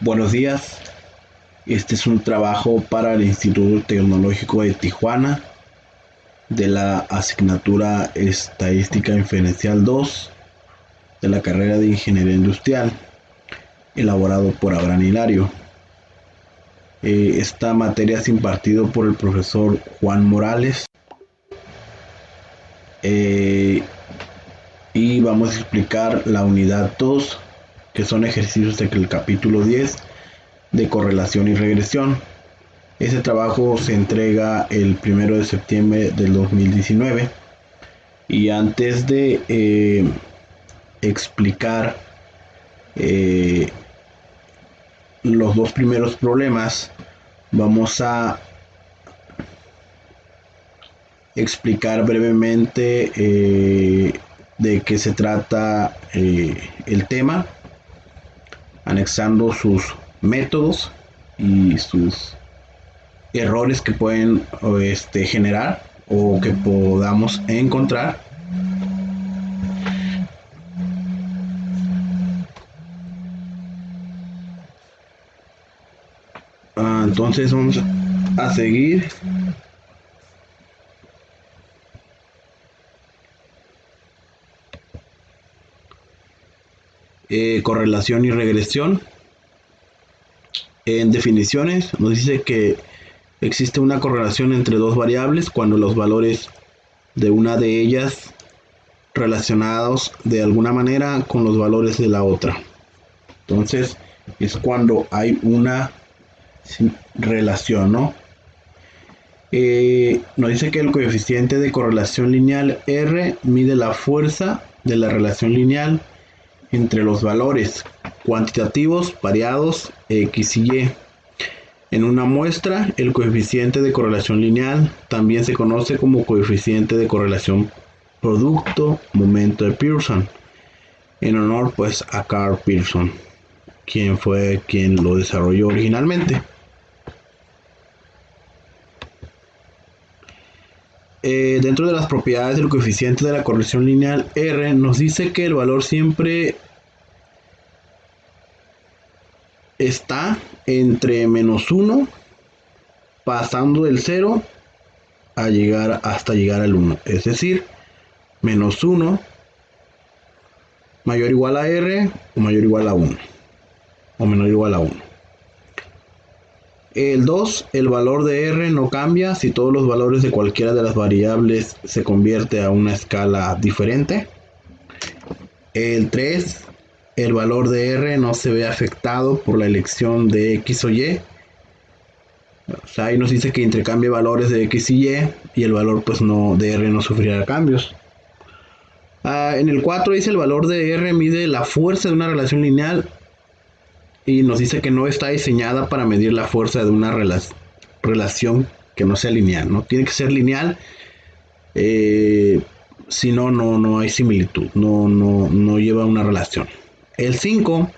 Buenos días, este es un trabajo para el Instituto Tecnológico de Tijuana de la asignatura Estadística Inferencial 2 de la carrera de Ingeniería Industrial, elaborado por Abraham Hilario. Esta materia es impartido por el profesor Juan Morales y vamos a explicar la unidad 2, que son ejercicios del capítulo 10 de correlación y regresión. Este trabajo se entrega el 1 de septiembre del 2019 y antes de explicar los dos primeros problemas, vamos a explicar brevemente de qué se trata el tema, anexando sus métodos y sus errores que pueden generar o que podamos encontrar. Entonces vamos a seguir. Correlación y regresión. En definiciones nos dice que existe una correlación entre dos variables cuando los valores de una de ellas relacionados de alguna manera con los valores de la otra. Entonces es cuando hay una relación, ¿no? Nos dice que el coeficiente de correlación lineal R mide la fuerza de la relación lineal entre los valores cuantitativos variados X y Y. En una muestra, el coeficiente de correlación lineal también se conoce como coeficiente de correlación producto-momento de Pearson, en honor pues a Karl Pearson, quien fue quien lo desarrolló originalmente. Dentro de las propiedades del coeficiente de la correlación lineal R, nos dice que el valor siempre está entre -1, pasando del 0 hasta llegar al 1. Es decir, -1 mayor o igual a R o mayor o igual a 1. O menor o igual a 1. El 2, el valor de R no cambia si todos los valores de cualquiera de las variables se convierte a una escala diferente. El 3, el valor de R no se ve afectado por la elección de X o Y. O sea, ahí nos dice que intercambia valores de X y Y y el valor pues no, de R no sufrirá cambios. En el 4 dice el valor de R mide la fuerza de una relación lineal y nos dice que no está diseñada para medir la fuerza de una relación que no sea lineal, ¿no? Tiene que ser lineal, si no, no hay similitud, no lleva una relación. El 5,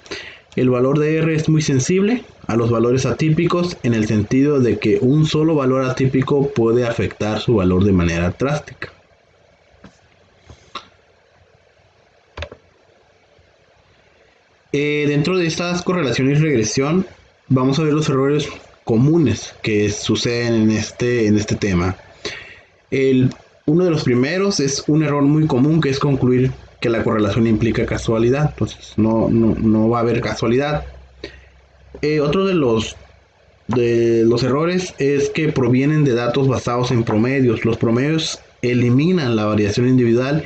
el valor de R es muy sensible a los valores atípicos en el sentido de que un solo valor atípico puede afectar su valor de manera drástica. Dentro de estas correlaciones y regresión vamos a ver los errores comunes que suceden en este tema. Uno de los primeros es un error muy común, que es concluir que la correlación implica casualidad. Entonces no va a haber casualidad. Otro de los errores es que provienen de datos basados en promedios. Los promedios eliminan la variación individual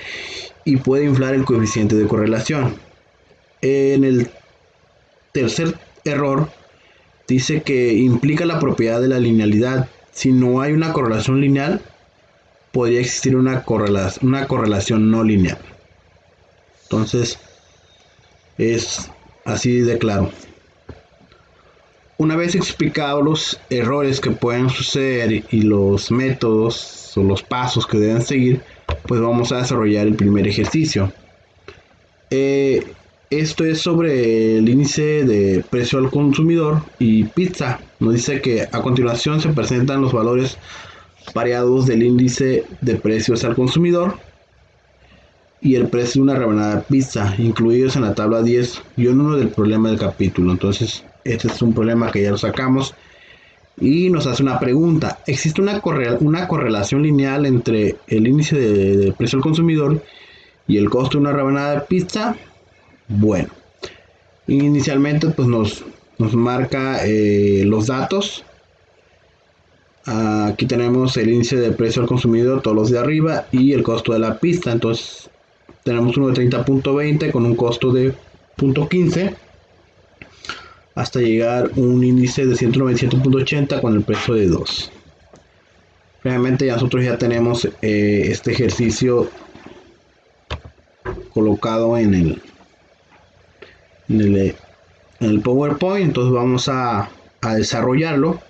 y puede inflar el coeficiente de correlación. En el tercer error dice que implica la propiedad de la linealidad. Si no hay una correlación lineal, podría existir una correlación no lineal. Entonces es así de claro. Una vez explicados los errores que pueden suceder y los métodos o los pasos que deben seguir, pues vamos a desarrollar el primer ejercicio. Esto es sobre el índice de precio al consumidor y pizza. Nos dice que a continuación se presentan los valores variados del índice de precios al consumidor y el precio de una rebanada de pizza, incluidos en la tabla 10-1 del problema del capítulo. Entonces Este es un problema que ya lo sacamos. Y nos hace una pregunta. ¿Existe una correlación lineal entre el índice de precio al consumidor y el costo de una rebanada de pizza? Bueno, inicialmente pues nos marca los datos. Aquí tenemos el índice de precio al consumidor, todos los de arriba, y el costo de la pizza. Entonces tenemos uno de 30.20 con un costo de 0.15 hasta llegar a un índice de 197.80 con el precio de 2. Realmente nosotros ya tenemos este ejercicio colocado en el PowerPoint. Entonces vamos a desarrollarlo.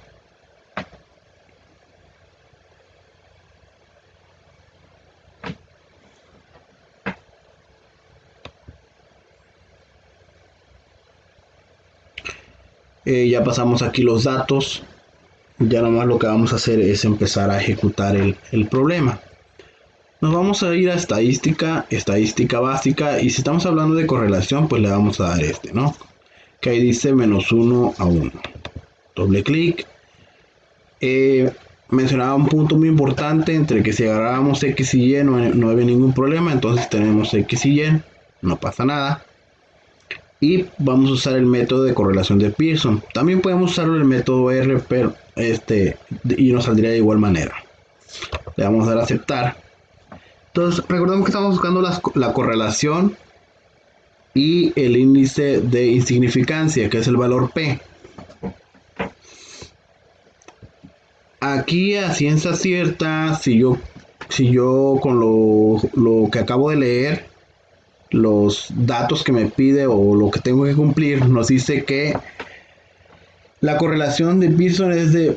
Ya pasamos aquí los datos. Ya nomás lo que vamos a hacer es empezar a ejecutar el problema. Nos vamos a ir a estadística básica, y si estamos hablando de correlación, pues le vamos a dar ¿no? Que ahí dice -1 a 1. Doble clic. Mencionaba un punto muy importante, entre que si agarrábamos X y Y no había ningún problema. Entonces tenemos X y Y, no pasa nada. Y vamos a usar el método de correlación de Pearson. También podemos usar el método R, pero y nos saldría de igual manera. Le vamos a dar a aceptar. Entonces recordemos que estamos buscando la correlación y el índice de insignificancia, que es el valor P. Aquí a ciencia cierta, si yo con lo que acabo de leer, los datos que me pide o lo que tengo que cumplir, nos dice que la correlación de Pearson es de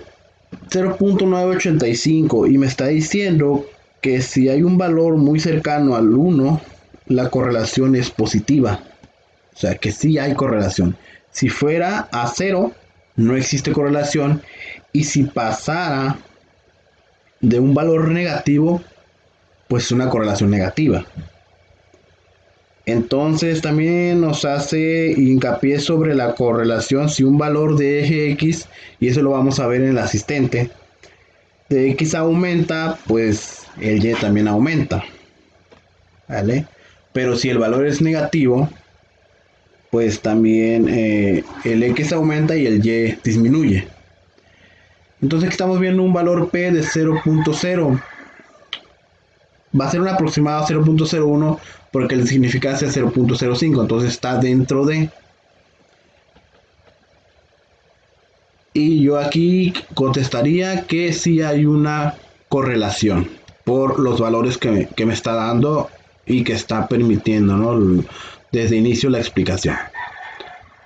0.985, y me está diciendo que si hay un valor muy cercano al 1, la correlación es positiva. O sea que sí hay correlación. Si fuera a 0, no existe correlación. Y si pasara de un valor negativo, pues es una correlación negativa. Entonces también nos hace hincapié sobre la correlación si un valor de eje X, y eso lo vamos a ver en el asistente, de X aumenta, pues el Y también aumenta, ¿vale? Pero si el valor es negativo, pues también el X aumenta y el Y disminuye. Entonces aquí estamos viendo un valor P de 0.0. Va a ser un aproximado 0.01 porque la significancia es 0.05, entonces está dentro de. Y yo aquí contestaría que sí hay una correlación por los valores que me está dando y que está permitiendo, ¿no? Desde inicio la explicación.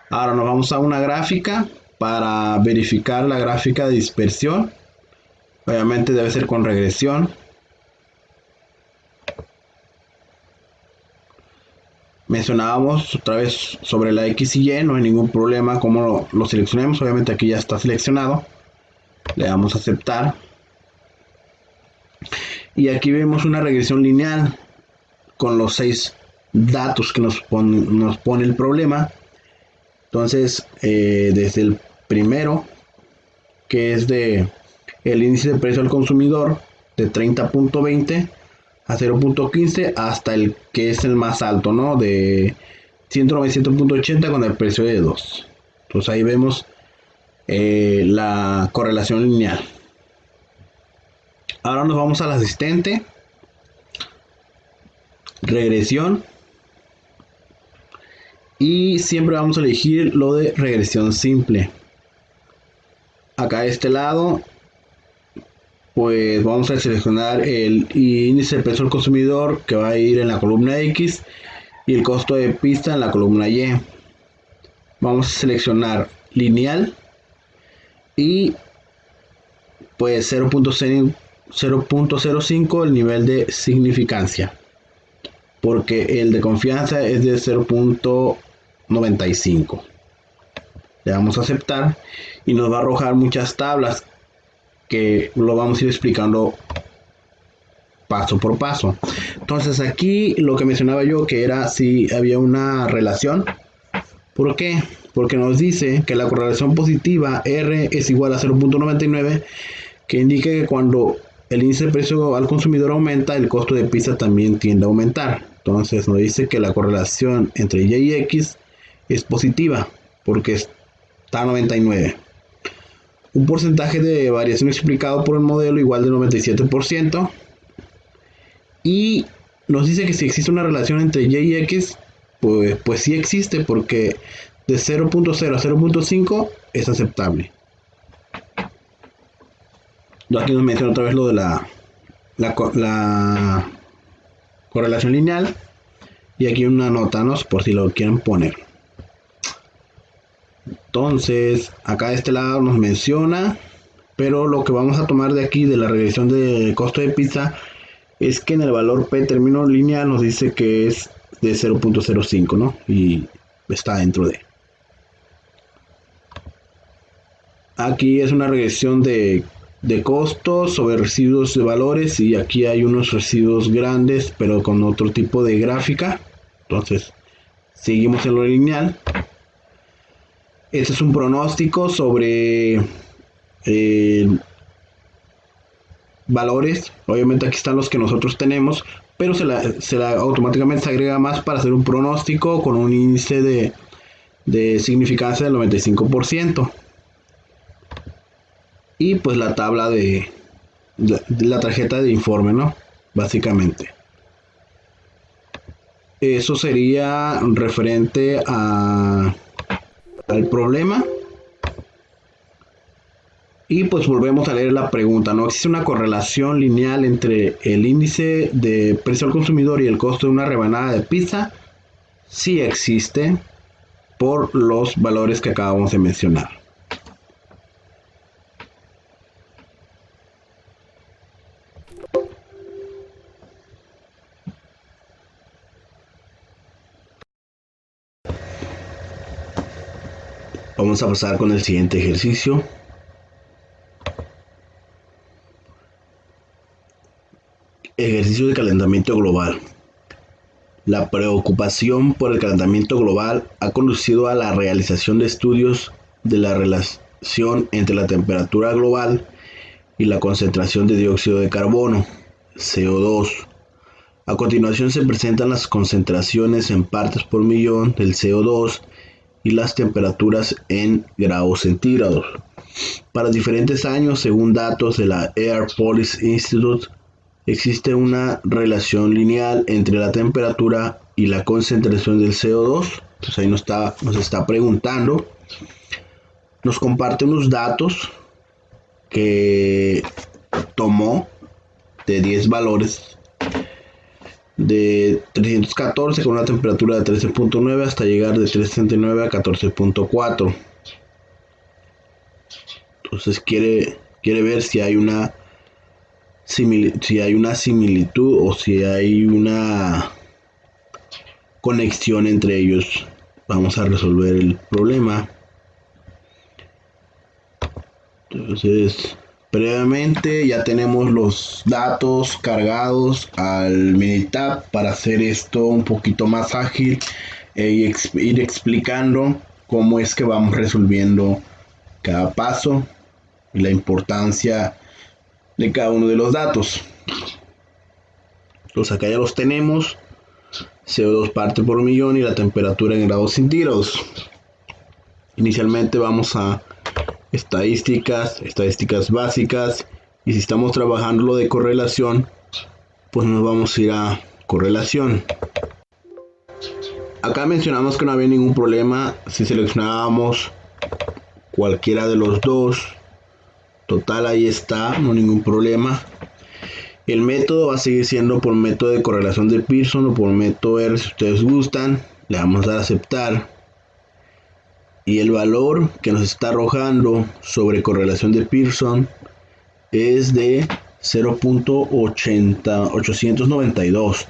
Ahora nos vamos a una gráfica para verificar la gráfica de dispersión. Obviamente debe ser con regresión. Mencionábamos otra vez sobre la X y Y, no hay ningún problema como lo seleccionemos. Obviamente aquí ya está seleccionado. Le damos a aceptar. Y aquí vemos una regresión lineal con los 6 datos que nos pone el problema. Entonces, desde el primero, que es de el índice de precio al consumidor de 30.20 a 0.15, hasta el que es el más alto, ¿no? De 197.80 con el precio de 2. Entonces ahí vemos la correlación lineal. Ahora nos vamos al asistente. Regresión. Y siempre vamos a elegir lo de regresión simple. Acá de este lado, pues vamos a seleccionar el índice de precio al consumidor, que va a ir en la columna X, y el costo de pista en la columna Y. Vamos a seleccionar lineal y pues 0.05 el nivel de significancia, porque el de confianza es de 0.95. Le damos a aceptar y nos va a arrojar muchas tablas que lo vamos a ir explicando paso por paso. Entonces aquí lo que mencionaba yo, que era si había una relación. ¿Por qué? porque nos dice que la correlación positiva R es igual a 0.99, que indica que cuando el índice de precio al consumidor aumenta, el costo de pizza también tiende a aumentar. Entonces nos dice que la correlación entre Y y X es positiva, porque está a 99. Un porcentaje de variación explicado por el modelo igual del 97%. Y nos dice que si existe una relación entre Y y X, pues sí existe, porque de 0.0 a 0.5 es aceptable. Aquí nos menciona otra vez lo de la correlación lineal. Y aquí una nota, ¿no? Por si lo quieren poner. Entonces, acá de este lado nos menciona, pero lo que vamos a tomar de aquí, de la regresión de costo de pizza, es que en el valor P término lineal nos dice que es de 0.05, ¿no? Y está dentro de. Aquí es una regresión de costos sobre residuos de valores, y aquí hay unos residuos grandes pero con otro tipo de gráfica. Entonces seguimos en lo lineal. Este es un pronóstico sobre valores. Obviamente aquí están los que nosotros tenemos, pero automáticamente se agrega más para hacer un pronóstico con un índice de significancia del 95%. Y pues la tabla de la tarjeta de informe, ¿no? Básicamente. Eso sería referente al problema. Y pues volvemos a leer la pregunta, ¿no? ¿Existe una correlación lineal entre el índice de precio al consumidor y el costo de una rebanada de pizza? Sí existe, por los valores que acabamos de mencionar. Vamos a pasar con el siguiente ejercicio. Ejercicio de calentamiento global. La preocupación por el calentamiento global ha conducido a la realización de estudios de la relación entre la temperatura global y la concentración de dióxido de carbono, CO2. A continuación se presentan las concentraciones en partes por millón del CO2 y las temperaturas en grados centígrados. Para diferentes años, según datos de la Air Policy Institute, existe una relación lineal entre la temperatura y la concentración del CO2. Pues ahí nos está preguntando. Nos comparte unos datos que tomó de 10 valores de 314 con una temperatura de 13.9 hasta llegar de 369 a 14.4. Entonces quiere ver si hay una similitud o si hay una conexión entre ellos. Vamos a resolver el problema. Entonces, previamente ya tenemos los datos cargados al Minitab para hacer esto un poquito más ágil e ir explicando cómo es que vamos resolviendo cada paso y la importancia de cada uno de los datos. Entonces acá ya los tenemos. CO2 parte por millón y la temperatura en grados centígrados. Inicialmente vamos a estadísticas básicas, y si estamos trabajando lo de correlación, pues nos vamos a ir a correlación. Acá mencionamos que no había ningún problema si seleccionábamos cualquiera de los dos. Total, ahí está, no hay ningún problema. El método va a seguir siendo por método de correlación de Pearson o por método R si ustedes gustan. Le vamos a dar a aceptar. Y el valor que nos está arrojando sobre correlación de Pearson es de 0.892.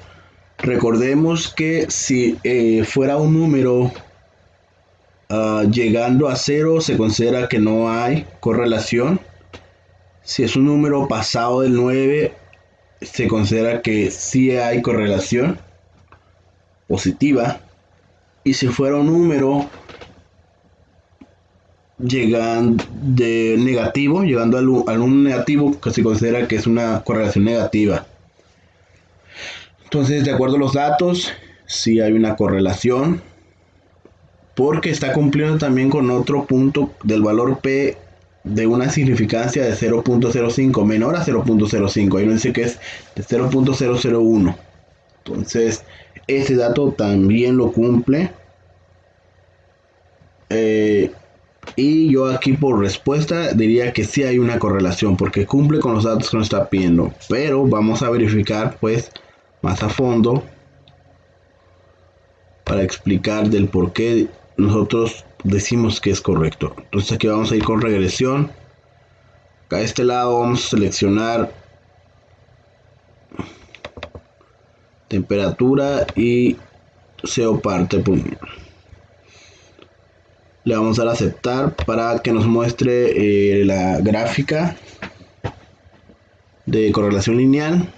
Recordemos que si fuera un número llegando a 0, se considera que no hay correlación. Si es un número pasado del 9, se considera que sí hay correlación positiva. Y si fuera un número llegando de negativo, llegando al un negativo, que se considera que es una correlación negativa. Entonces, de acuerdo a los datos, sí hay una correlación, porque está cumpliendo también con otro punto del valor P de una significancia de 0.05, menor a 0.05. Ahí nos dice que es de 0.001. Entonces, ese dato también lo cumple. Y yo aquí por respuesta diría que sí hay una correlación, porque cumple con los datos que nos está pidiendo. Pero vamos a verificar pues más a fondo para explicar del por qué nosotros decimos que es correcto. Entonces aquí vamos a ir con regresión. Acá a este lado vamos a seleccionar temperatura y SEO parte por millón. Le vamos a dar a aceptar para que nos muestre la gráfica de correlación lineal.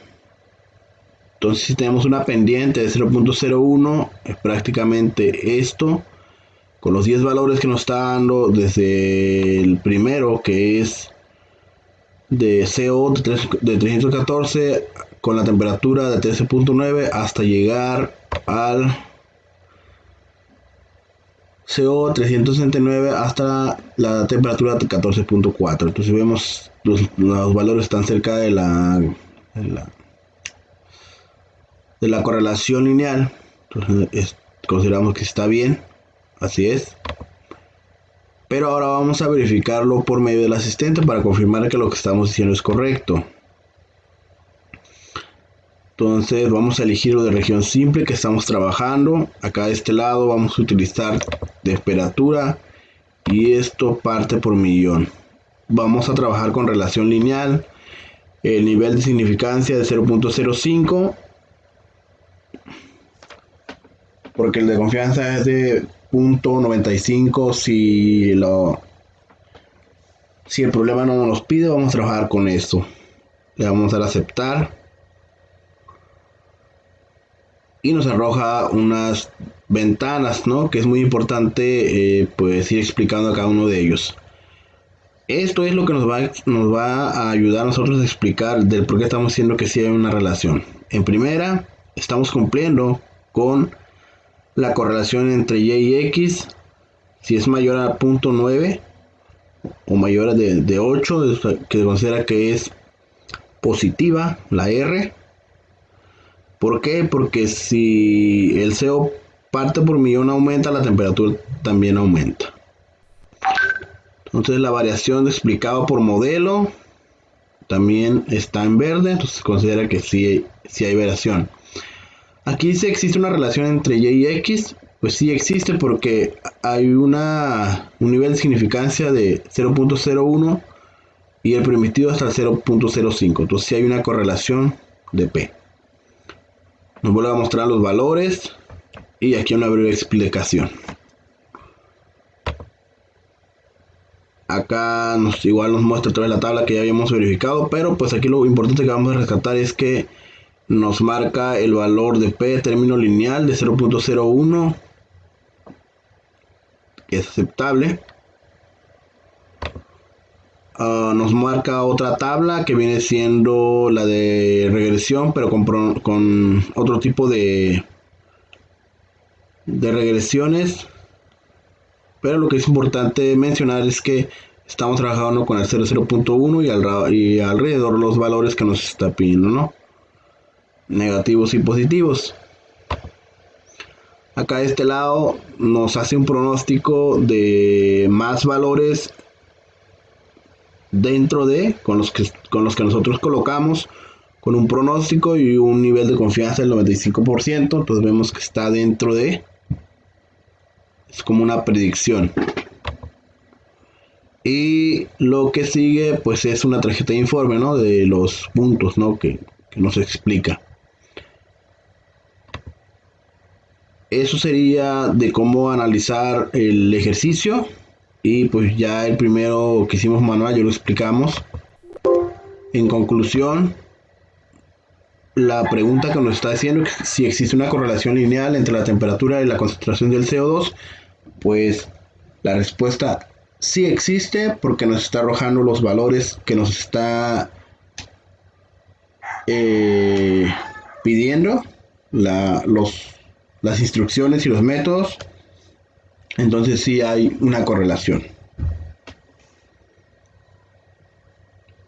Entonces, si tenemos una pendiente de 0.01, es prácticamente esto, con los 10 valores que nos está dando desde el primero, que es de CO de 314, con la temperatura de 13.9, hasta llegar al CO 369 hasta la temperatura de 14.4. Entonces vemos los valores están cerca de la correlación lineal. Entonces consideramos que está bien, así es. Pero ahora vamos a verificarlo por medio del asistente para confirmar que lo que estamos diciendo es correcto. Entonces vamos a elegir lo de región simple que estamos trabajando. Acá de este lado vamos a utilizar temperatura y esto parte por millón. Vamos a trabajar con relación lineal. El nivel de significancia de 0.05, porque el de confianza es de 0.95. Si el problema no nos pide, vamos a trabajar con esto. Le vamos a dar a aceptar y nos arroja unas ventanas, ¿no? Que es muy importante pues ir explicando a cada uno de ellos. Esto es lo que nos va a ayudar a nosotros a explicar del por qué estamos diciendo que sí hay una relación. En primera, estamos cumpliendo con la correlación entre Y y X. Si es mayor a 0.9 o mayor a de 8, que se considera que es positiva la R. ¿Por qué? Porque si el CO parte por millón aumenta, la temperatura también aumenta. Entonces la variación explicada por modelo también está en verde, entonces se considera que sí hay variación. Aquí dice existe una relación entre Y y X. Pues sí existe, porque hay un nivel de significancia de 0.01 y el permitido hasta el 0.05. Entonces sí hay una correlación de P. Nos vuelve a mostrar los valores y aquí una breve explicación. Acá igual nos muestra otra vez la tabla que ya habíamos verificado, pero pues aquí lo importante que vamos a rescatar es que nos marca el valor de P término lineal de 0.01, que es aceptable. Nos marca otra tabla que viene siendo la de regresión, pero con otro tipo de regresiones. Pero lo que es importante mencionar es que estamos trabajando con el 0.1 y alrededor los valores que nos está pidiendo, ¿no? Negativos y positivos. Acá de este lado nos hace un pronóstico de más valores dentro de con los que nosotros colocamos, con un pronóstico y un nivel de confianza del 95%. Entonces vemos que está dentro de, es como una predicción. Y lo que sigue pues es una tarjeta de informe, ¿no? De los puntos, ¿no? que nos explica. Eso sería de cómo analizar el ejercicio. Y pues ya el primero que hicimos manual ya lo explicamos. En conclusión, la pregunta que nos está diciendo es si existe una correlación lineal entre la temperatura y la concentración del CO2. Pues la respuesta Sí existe porque nos está arrojando los valores que nos está eh, pidiendo las instrucciones y los métodos. Entonces sí hay una correlación.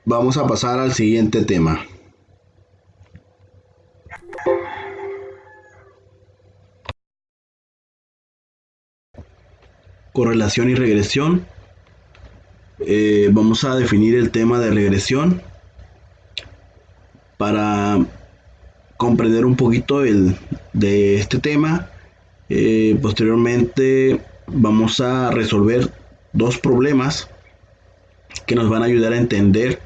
Vamos a pasar al siguiente tema. Correlación y regresión. Vamos a definir el tema de regresión para comprender un poquito de este tema. Posteriormente vamos a resolver dos problemas que nos van a ayudar a entender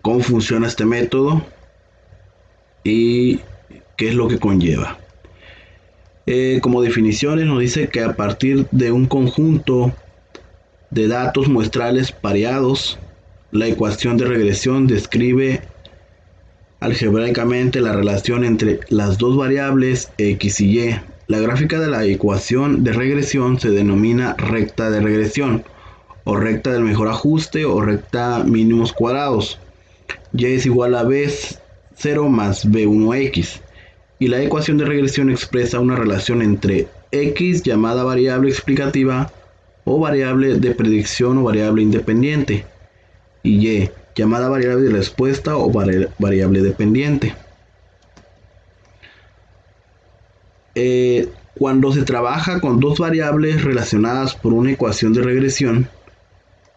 cómo funciona este método y qué es lo que conlleva. Como definiciones nos dice que a partir de un conjunto de datos muestrales pareados, la ecuación de regresión describe algebraicamente la relación entre las dos variables x y y. La gráfica de la ecuación de regresión se denomina recta de regresión, o recta del mejor ajuste, o recta mínimos cuadrados. Y es igual a b0 más b1x. Y la ecuación de regresión expresa una relación entre x, llamada variable explicativa, o variable de predicción o variable independiente, y y, llamada variable de respuesta o variable dependiente. Cuando se trabaja con dos variables relacionadas por una ecuación de regresión,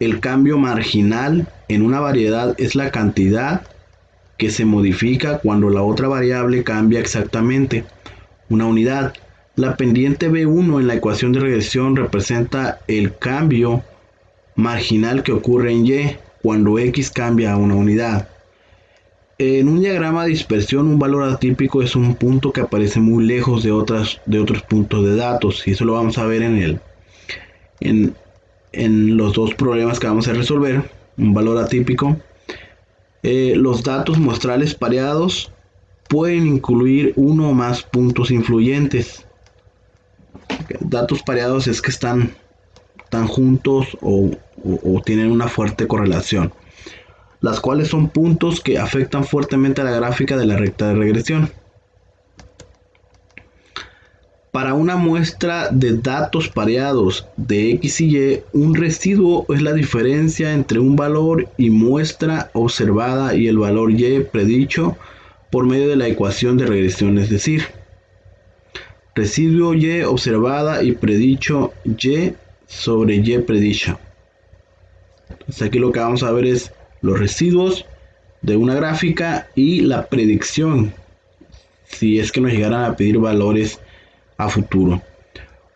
el cambio marginal en una variedad es la cantidad que se modifica cuando la otra variable cambia exactamente una unidad. La pendiente B1 en la ecuación de regresión representa el cambio marginal que ocurre en Y cuando X cambia a una unidad. En un diagrama de dispersión, un valor atípico es un punto que aparece muy lejos de otros puntos de datos, y eso lo vamos a ver en los dos problemas que vamos a resolver. Un valor atípico. Los datos muestrales pareados pueden incluir uno o más puntos influyentes. Datos pareados es que están juntos o tienen una fuerte correlación, las cuales son puntos que afectan fuertemente a la gráfica de la recta de regresión. Para una muestra de datos pareados de x y y, un residuo es la diferencia entre un valor y muestra observada y el valor y predicho por medio de la ecuación de regresión, es decir, residuo y observada y predicho y sobre y predicho. Entonces aquí lo que vamos a ver es los residuos de una gráfica y la predicción, si es que nos llegaran a pedir valores a futuro.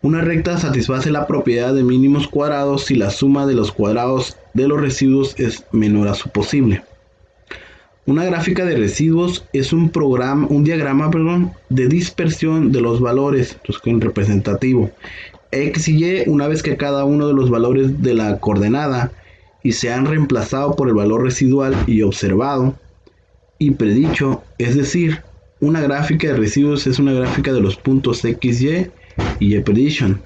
Una recta satisface la propiedad de mínimos cuadrados si la suma de los cuadrados de los residuos es menor a su posible. Una gráfica de residuos es un diagrama de dispersión de los valores, entonces con representativo x y y, una vez que cada uno de los valores de la coordenada y se han reemplazado por el valor residual y observado y predicho, es decir, una gráfica de residuos es una gráfica de los puntos x, y prediction.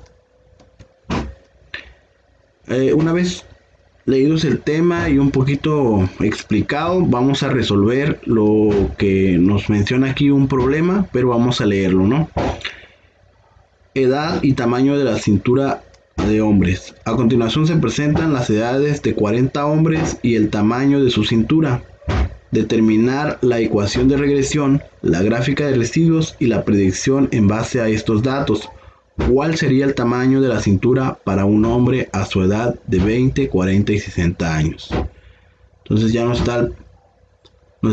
Una vez leídos el tema y un poquito explicado, vamos a resolver lo que nos menciona aquí un problema, pero vamos a leerlo, ¿no? Edad y tamaño de la cintura de hombres. A continuación se presentan las edades de 40 hombres y el tamaño de su cintura. Determinar la ecuación de regresión, la gráfica de residuos y la predicción en base a estos datos. ¿Cuál sería el tamaño de la cintura para un hombre a su edad de 20, 40 y 60 años? Entonces ya nos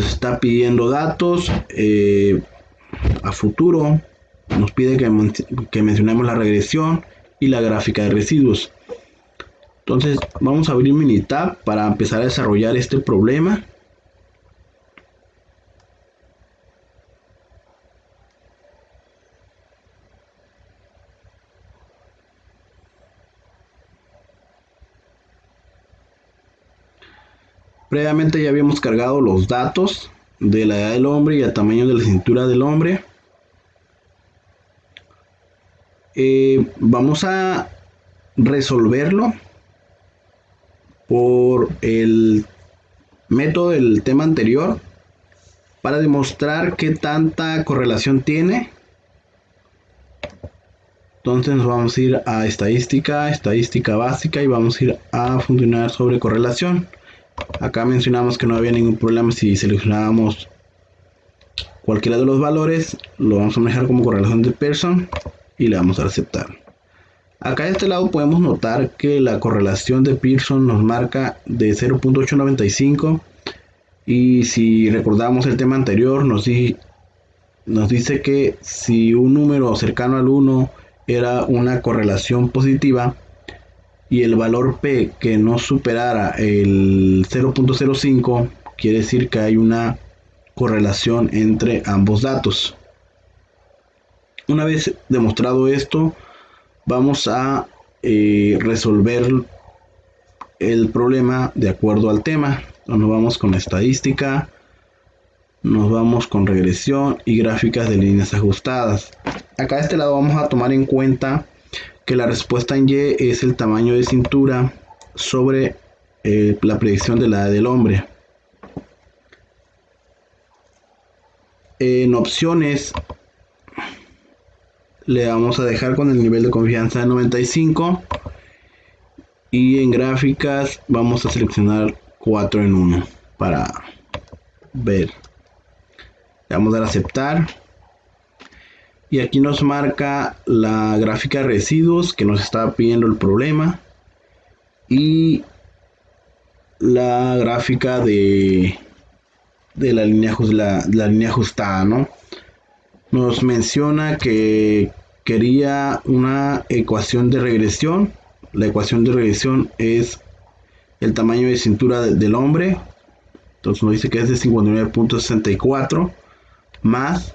está pidiendo datos a futuro. Nos pide que mencionemos la regresión y la gráfica de residuos. Entonces vamos a abrir Minitab para empezar a desarrollar este problema. Previamente ya habíamos cargado los datos de la edad del hombre y el tamaño de la cintura del hombre. Vamos a resolverlo por el método del tema anterior para demostrar qué tanta correlación tiene. Entonces nos vamos a ir a estadística básica y vamos a ir a funcionar sobre correlación. Acá mencionamos que no había ningún problema si seleccionábamos cualquiera de los valores, lo vamos a manejar como correlación de Pearson y le vamos a aceptar. Acá de este lado podemos notar que la correlación de Pearson nos marca de 0.895 y si recordamos el tema anterior nos dice que si un número cercano al 1 era una correlación positiva y el valor P que no superara el 0.05, quiere decir que hay una correlación entre ambos datos. Una vez demostrado esto, vamos a resolver el problema de acuerdo al tema. Nos vamos con estadística, nos vamos con regresión y gráficas de líneas ajustadas. Acá de este lado vamos a tomar en cuenta que la respuesta en Y es el tamaño de cintura sobre la predicción de la edad del hombre. En opciones le vamos a dejar con el nivel de confianza de 95 y en gráficas vamos a seleccionar 4 en 1 para ver. Le vamos a dar a aceptar y aquí nos marca la gráfica de residuos que nos está pidiendo el problema y la gráfica de la línea ajustada, ¿no? Nos menciona que quería una ecuación de regresión. La ecuación de regresión es el tamaño de cintura del hombre, entonces nos dice que es de 59.64 más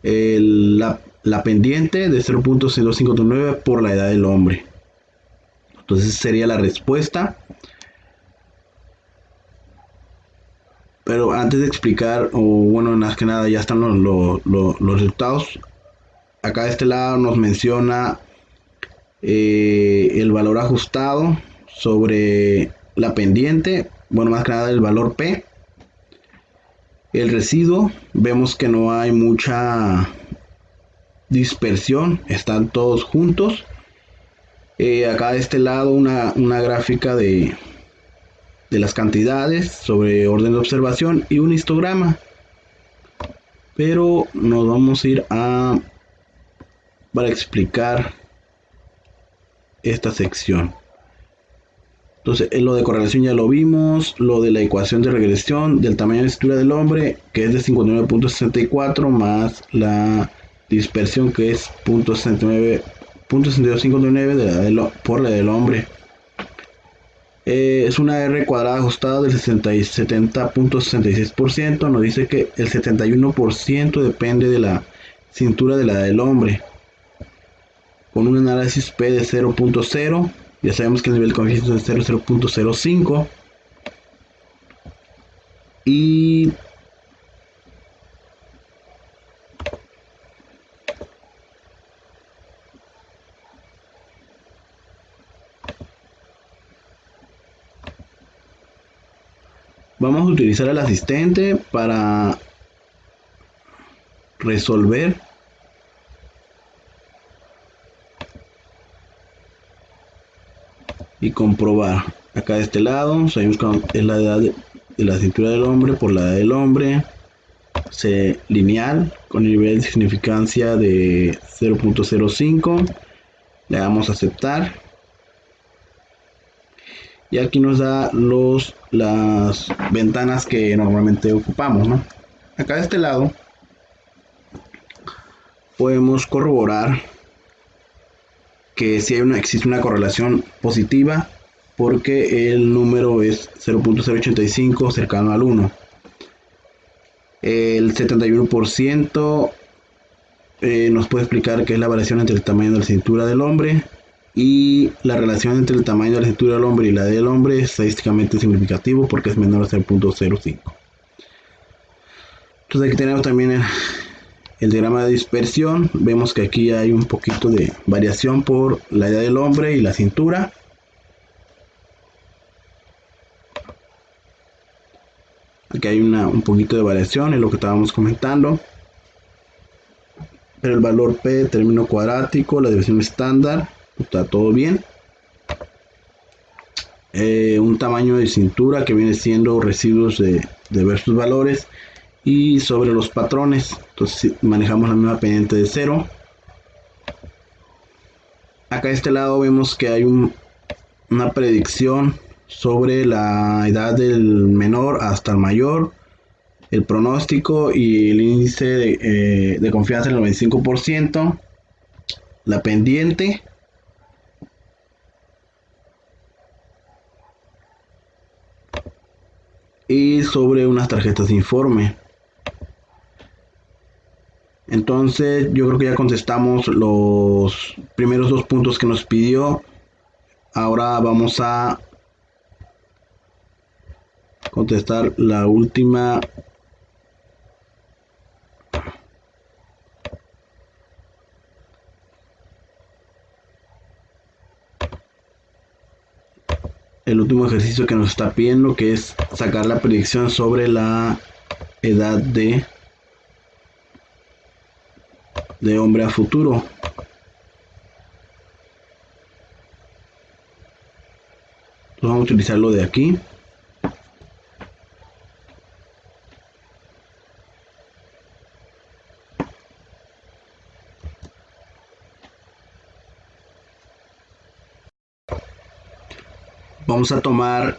la pendiente de 0.0259 por la edad del hombre. Entonces sería la respuesta. Pero antes de explicar, o bueno, más que nada ya están los resultados. Acá de este lado nos menciona el valor ajustado sobre la pendiente, bueno, más que nada el valor P. El residuo, vemos que no hay mucha dispersión, están todos juntos. Acá de este lado una gráfica de las cantidades sobre orden de observación y un histograma. Pero nos vamos a ir para explicar esta sección. Entonces, lo de correlación ya lo vimos, lo de la ecuación de regresión del tamaño de cintura del hombre, que es de 59.64 más la dispersión que es 0.6259 por la del hombre. Es una R cuadrada ajustada del 70.66%. Nos dice que el 71% depende de la cintura de la del hombre. Con un análisis P de 0.0, ya sabemos que el nivel de confianza es 0.05. Y vamos a utilizar el asistente para resolver y comprobar. Acá de este lado sabemos que es la edad de la cintura del hombre por la edad del hombre, lineal con el nivel de significancia de 0.05. Le damos a aceptar y aquí nos da las ventanas que normalmente ocupamos, ¿no? Acá de este lado podemos corroborar que si existe una correlación positiva porque el número es 0.085 cercano al 1. El 71% nos puede explicar qué es la variación entre el tamaño de la cintura del hombre, y la relación entre el tamaño de la cintura del hombre y la del hombre es estadísticamente significativo porque es menor a 0.05. Entonces aquí tenemos también el diagrama de dispersión. Vemos que aquí hay un poquito de variación por la edad del hombre y la cintura. Aquí hay un poquito de variación en lo que estábamos comentando. Pero el valor P de término cuadrático, la desviación estándar, está todo bien. Un tamaño de cintura que viene siendo residuos de versus valores. Y sobre los patrones, entonces manejamos la misma pendiente de 0. Acá a este lado vemos que hay una predicción sobre la edad del menor hasta el mayor, el pronóstico y el índice de confianza del 95%, la pendiente, y sobre unas tarjetas de informe. Entonces yo creo que ya contestamos los primeros dos puntos que nos pidió. Ahora vamos a contestar la última. El último ejercicio que nos está pidiendo, que es sacar la predicción sobre la edad de hombre a futuro. Entonces vamos a utilizarlo de aquí. Vamos a tomar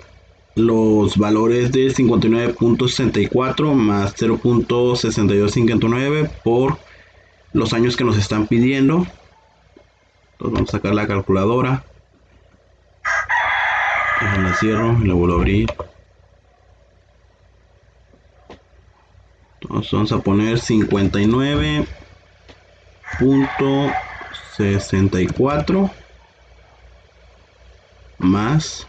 los valores de 59.64 más 0.6259 por los años que nos están pidiendo. Entonces vamos a sacar la calculadora. La cierro y la vuelvo a abrir. Entonces vamos a poner 59.64 más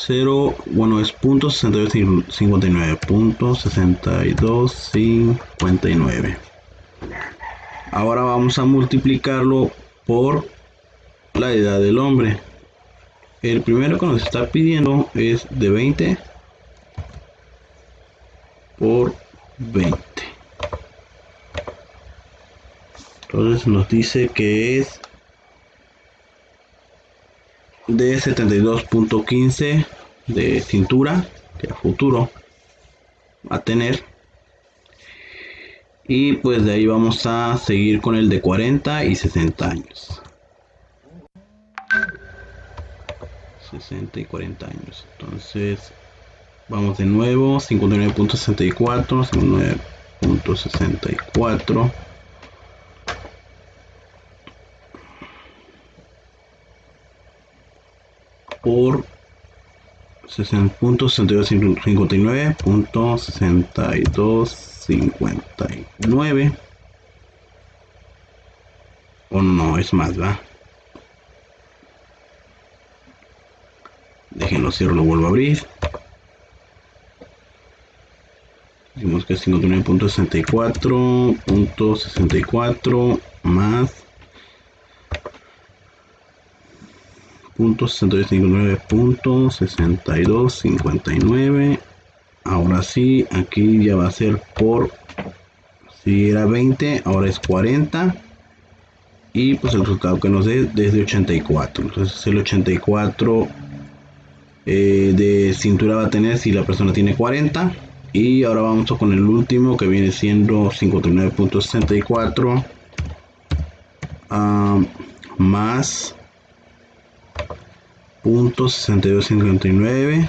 0, bueno, es .6259. Ahora vamos a multiplicarlo por la edad del hombre. El primero que nos está pidiendo es de 20 por 20. Entonces nos dice que es de 72.15 de cintura, que a futuro va a tener. Y pues de ahí vamos a seguir con el de 40 y 60 años. 60 y 40 años. Entonces vamos de nuevo. 59.64, 59.64 por 60.6259.6259. O no, es más, ¿va? Déjenlo, cierro, lo vuelvo a abrir. Decimos que es 59.64.64 más .6259.6259. Ahora sí, aquí ya va a ser por, si era 20, ahora es 40. Y pues el resultado que nos dé desde 84. Entonces el 84 de cintura va a tener si la persona tiene 40. Y ahora vamos con el último, que viene siendo 59.64 más .6259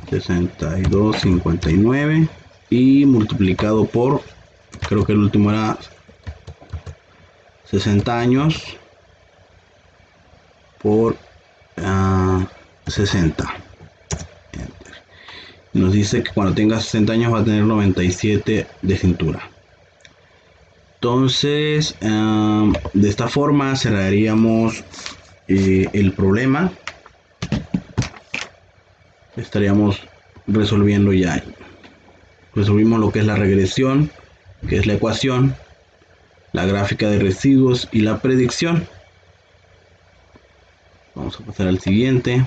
6259 y multiplicado por, creo que el último era 60 años por 60. Nos dice que cuando tenga 60 años va a tener 97 de cintura. Entonces de esta forma cerraríamos el problema. Estaríamos resolviendo ya. Resolvimos lo que es la regresión, que es la ecuación, la gráfica de residuos y la predicción. Vamos a pasar al siguiente.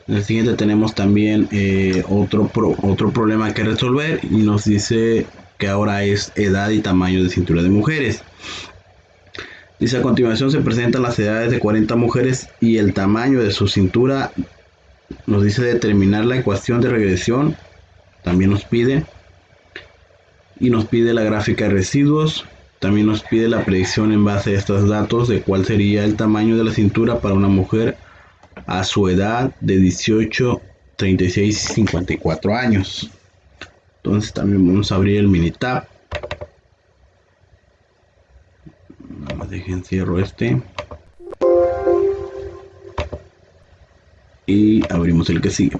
En el siguiente tenemos también otro problema que resolver y nos dice que ahora es edad y tamaño de cintura de mujeres. Dice: a continuación se presentan las edades de 40 mujeres y el tamaño de su cintura. Nos dice determinar la ecuación de regresión. También nos pide. Y nos pide la gráfica de residuos. También nos pide la predicción en base a estos datos de cuál sería el tamaño de la cintura para una mujer a su edad de 18, 36 y 54 años. Entonces también vamos a abrir el Minitab. Nada más dejen cierro este. Y abrimos el que sigue.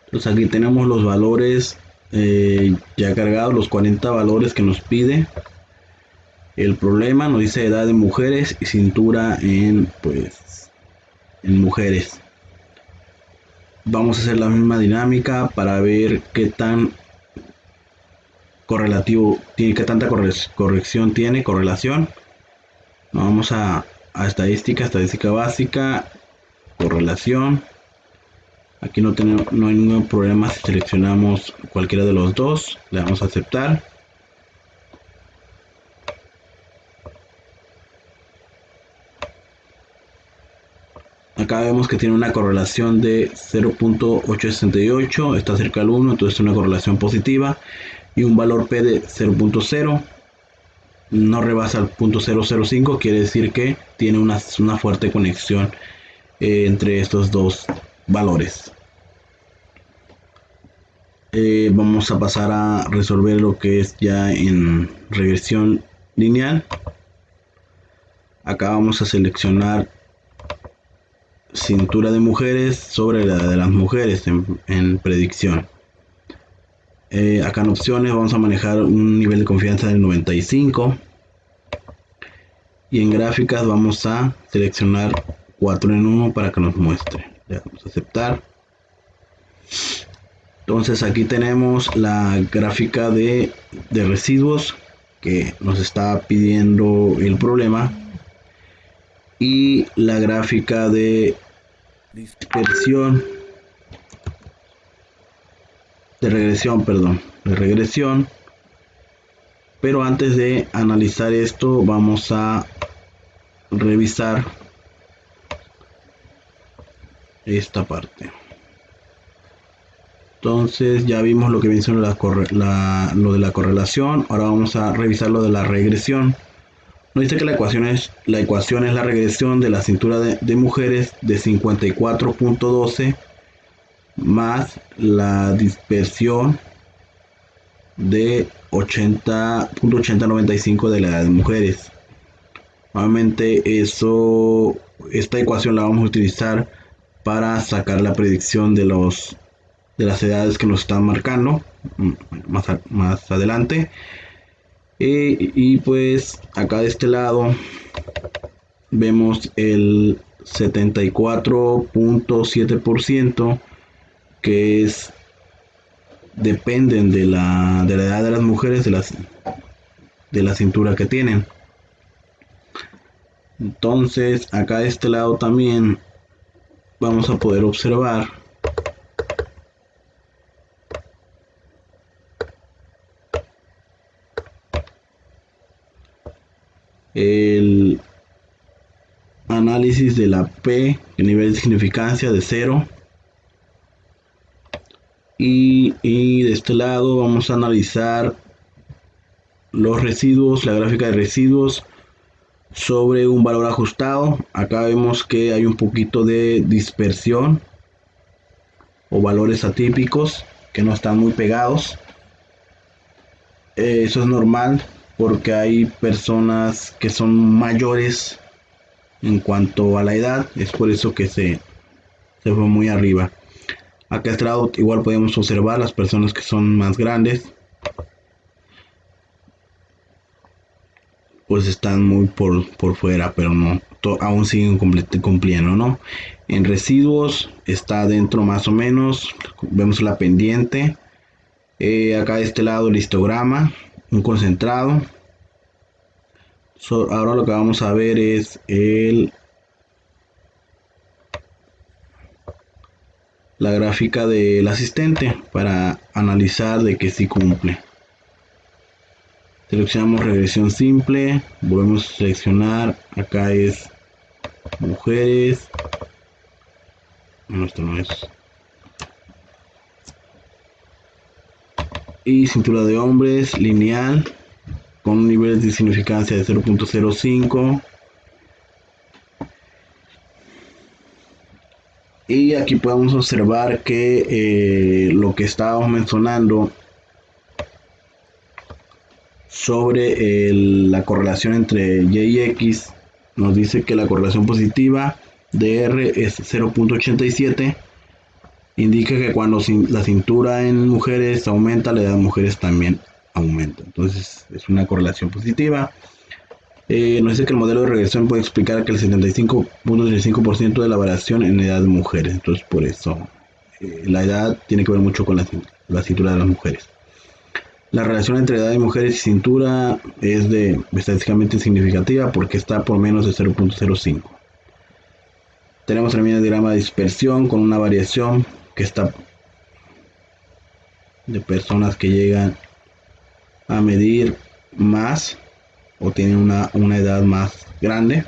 Entonces aquí tenemos los valores ya cargados, los 40 valores que nos pide. El problema nos dice edad de mujeres y cintura en mujeres. Vamos a hacer la misma dinámica para ver qué tan correlativo tiene, qué tanta corrección tiene, correlación. Vamos a estadística básica, correlación. Aquí no hay ningún problema si seleccionamos cualquiera de los dos. Le damos a aceptar. Acá vemos que tiene una correlación de 0.868, está cerca del 1, entonces es una correlación positiva. Y un valor P de 0.0, no rebasa el 0.005, quiere decir que tiene una fuerte conexión entre estos dos valores. Vamos a pasar a resolver lo que es ya en regresión lineal. Acá vamos a seleccionar cintura de mujeres sobre la de las mujeres en predicción. Acá en opciones vamos a manejar un nivel de confianza del 95 y en gráficas vamos a seleccionar 4 en 1 para que nos muestre. Le damos a aceptar. Entonces aquí tenemos la gráfica de residuos que nos está pidiendo el problema y la gráfica de dispersión de regresión. Pero antes de analizar esto vamos a revisar esta parte. Entonces ya vimos lo que viene siendo lo de la correlación. Ahora vamos a revisar lo de la regresión. Nos dice que la ecuación es la regresión de la cintura de mujeres de 54.12 más la dispersión de 80.8095 de la edad de mujeres. Nuevamente esta ecuación la vamos a utilizar para sacar la predicción de las edades que nos están marcando más adelante. Y pues acá de este lado vemos el 74.7% que dependen de la edad de las mujeres, de la cintura que tienen. Entonces acá de este lado también vamos a poder observar el análisis de la P, el nivel de significancia de 0. Y de este lado vamos a analizar los residuos, la gráfica de residuos sobre un valor ajustado. Acá vemos que hay un poquito de dispersión o valores atípicos que no están muy pegados. Eso es normal porque hay personas que son mayores en cuanto a la edad, es por eso que se fue muy arriba. Acá a este lado igual podemos observar las personas que son más grandes. pues están muy por fuera, pero no, aún siguen cumpliendo, ¿no? En residuos está dentro más o menos, vemos la pendiente, acá de este lado el histograma, un concentrado. Ahora lo que vamos a ver es la gráfica del asistente para analizar de que sí cumple. Seleccionamos regresión simple, volvemos a seleccionar, acá es mujeres, no, esto no es, y cintura de hombres, lineal, con un nivel de significancia de 0.05. Y aquí podemos observar que lo que estábamos mencionando sobre la correlación entre Y y X, nos dice que la correlación positiva de R es 0.87, indica que cuando la cintura en mujeres aumenta, la edad de mujeres también aumenta. Entonces es una correlación positiva. Nos dice que el modelo de regresión puede explicar que el 75.35% de la variación en edad de mujeres. Entonces por eso la edad tiene que ver mucho con la cintura de las mujeres. La relación entre edad de mujeres y cintura es estadísticamente significativa porque está por menos de 0.05. Tenemos también el diagrama de dispersión con una variación que está de personas que llegan a medir más o tienen una edad más grande.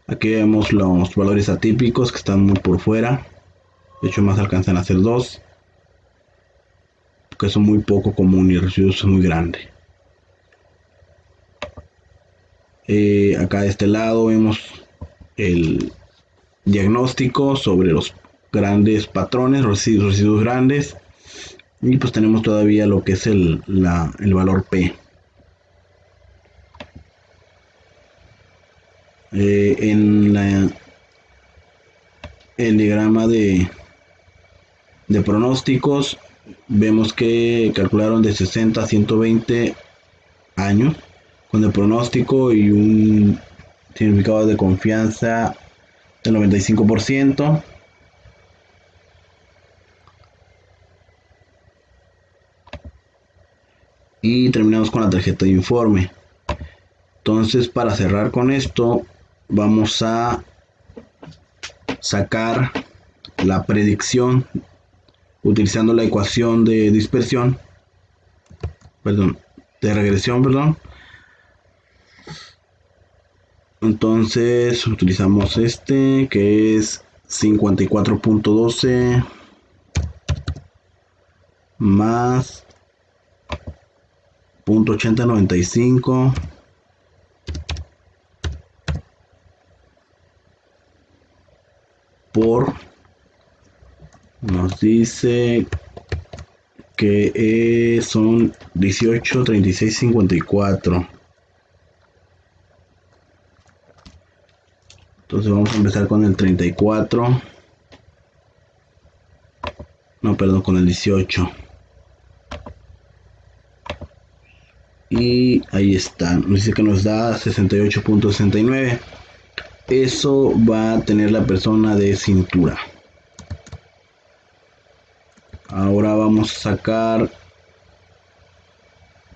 Aquí vemos los valores atípicos que están muy por fuera. De hecho, más alcanzan a ser 2, que son muy poco común y el residuo es muy grande. Acá de este lado vemos el diagnóstico sobre los grandes patrones, residuos grandes, y pues tenemos todavía lo que es el valor P. En el diagrama de pronósticos vemos que calcularon de 60 a 120 años con el pronóstico y un significado de confianza del 95%. Y terminamos con la tarjeta de informe. Entonces, para cerrar con esto, vamos a sacar la predicción utilizando la ecuación de dispersión, de regresión, Entonces utilizamos este que es 54.12 más 0.8095 por, nos dice que son 18.3654. Entonces vamos a empezar con el 34. No, perdón, con el 18. Y ahí está. Nos dice que nos da 68.69. Eso va a tener la persona de cintura. Ahora vamos a sacar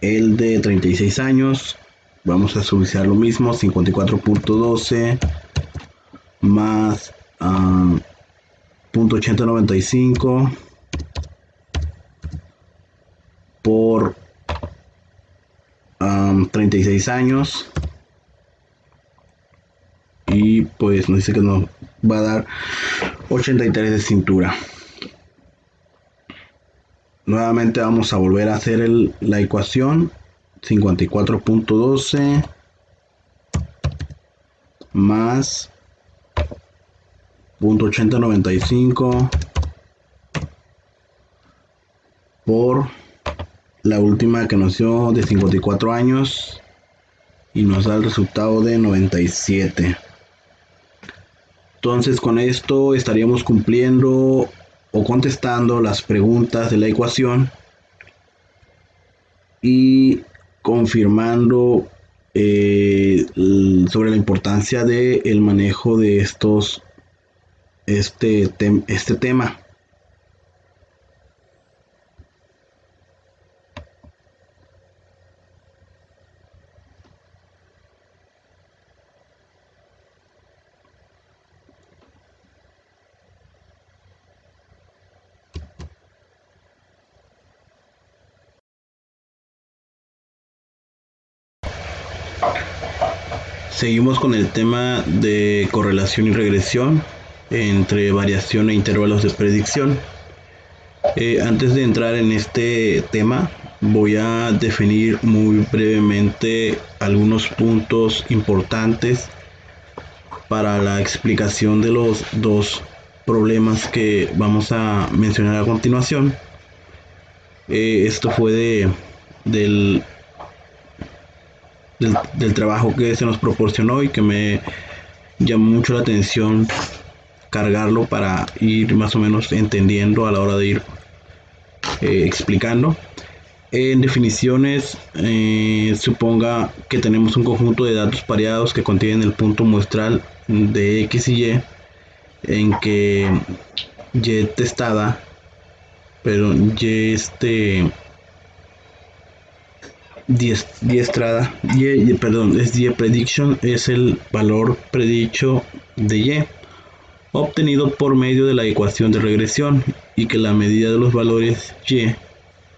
el de 36 años. Vamos a subrayar lo mismo, 54.12 más 0.8095 por 36 años. Y pues nos dice que nos va a dar 83 de cintura. Nuevamente vamos a volver a hacer la ecuación. 54.12 más 0.8095 por la última que nos dio de 54 años y nos da el resultado de 97. Entonces con esto estaríamos cumpliendo o contestando las preguntas de la ecuación y confirmando sobre la importancia del manejo de este tema. Seguimos con el tema de correlación y regresión entre variación e intervalos de predicción. Antes de entrar en este tema, voy a definir muy brevemente algunos puntos importantes para la explicación de los dos problemas que vamos a mencionar a continuación. Esto fue del trabajo que se nos proporcionó y que me llamó mucho la atención cargarlo para ir más o menos entendiendo a la hora de ir explicando. En definiciones, suponga que tenemos un conjunto de datos pareados que contienen el punto muestral de X y Y, en que Y testada, pero diestrada, es Y prediction, es el valor predicho de Y, obtenido por medio de la ecuación de regresión, y que la medida de los valores Y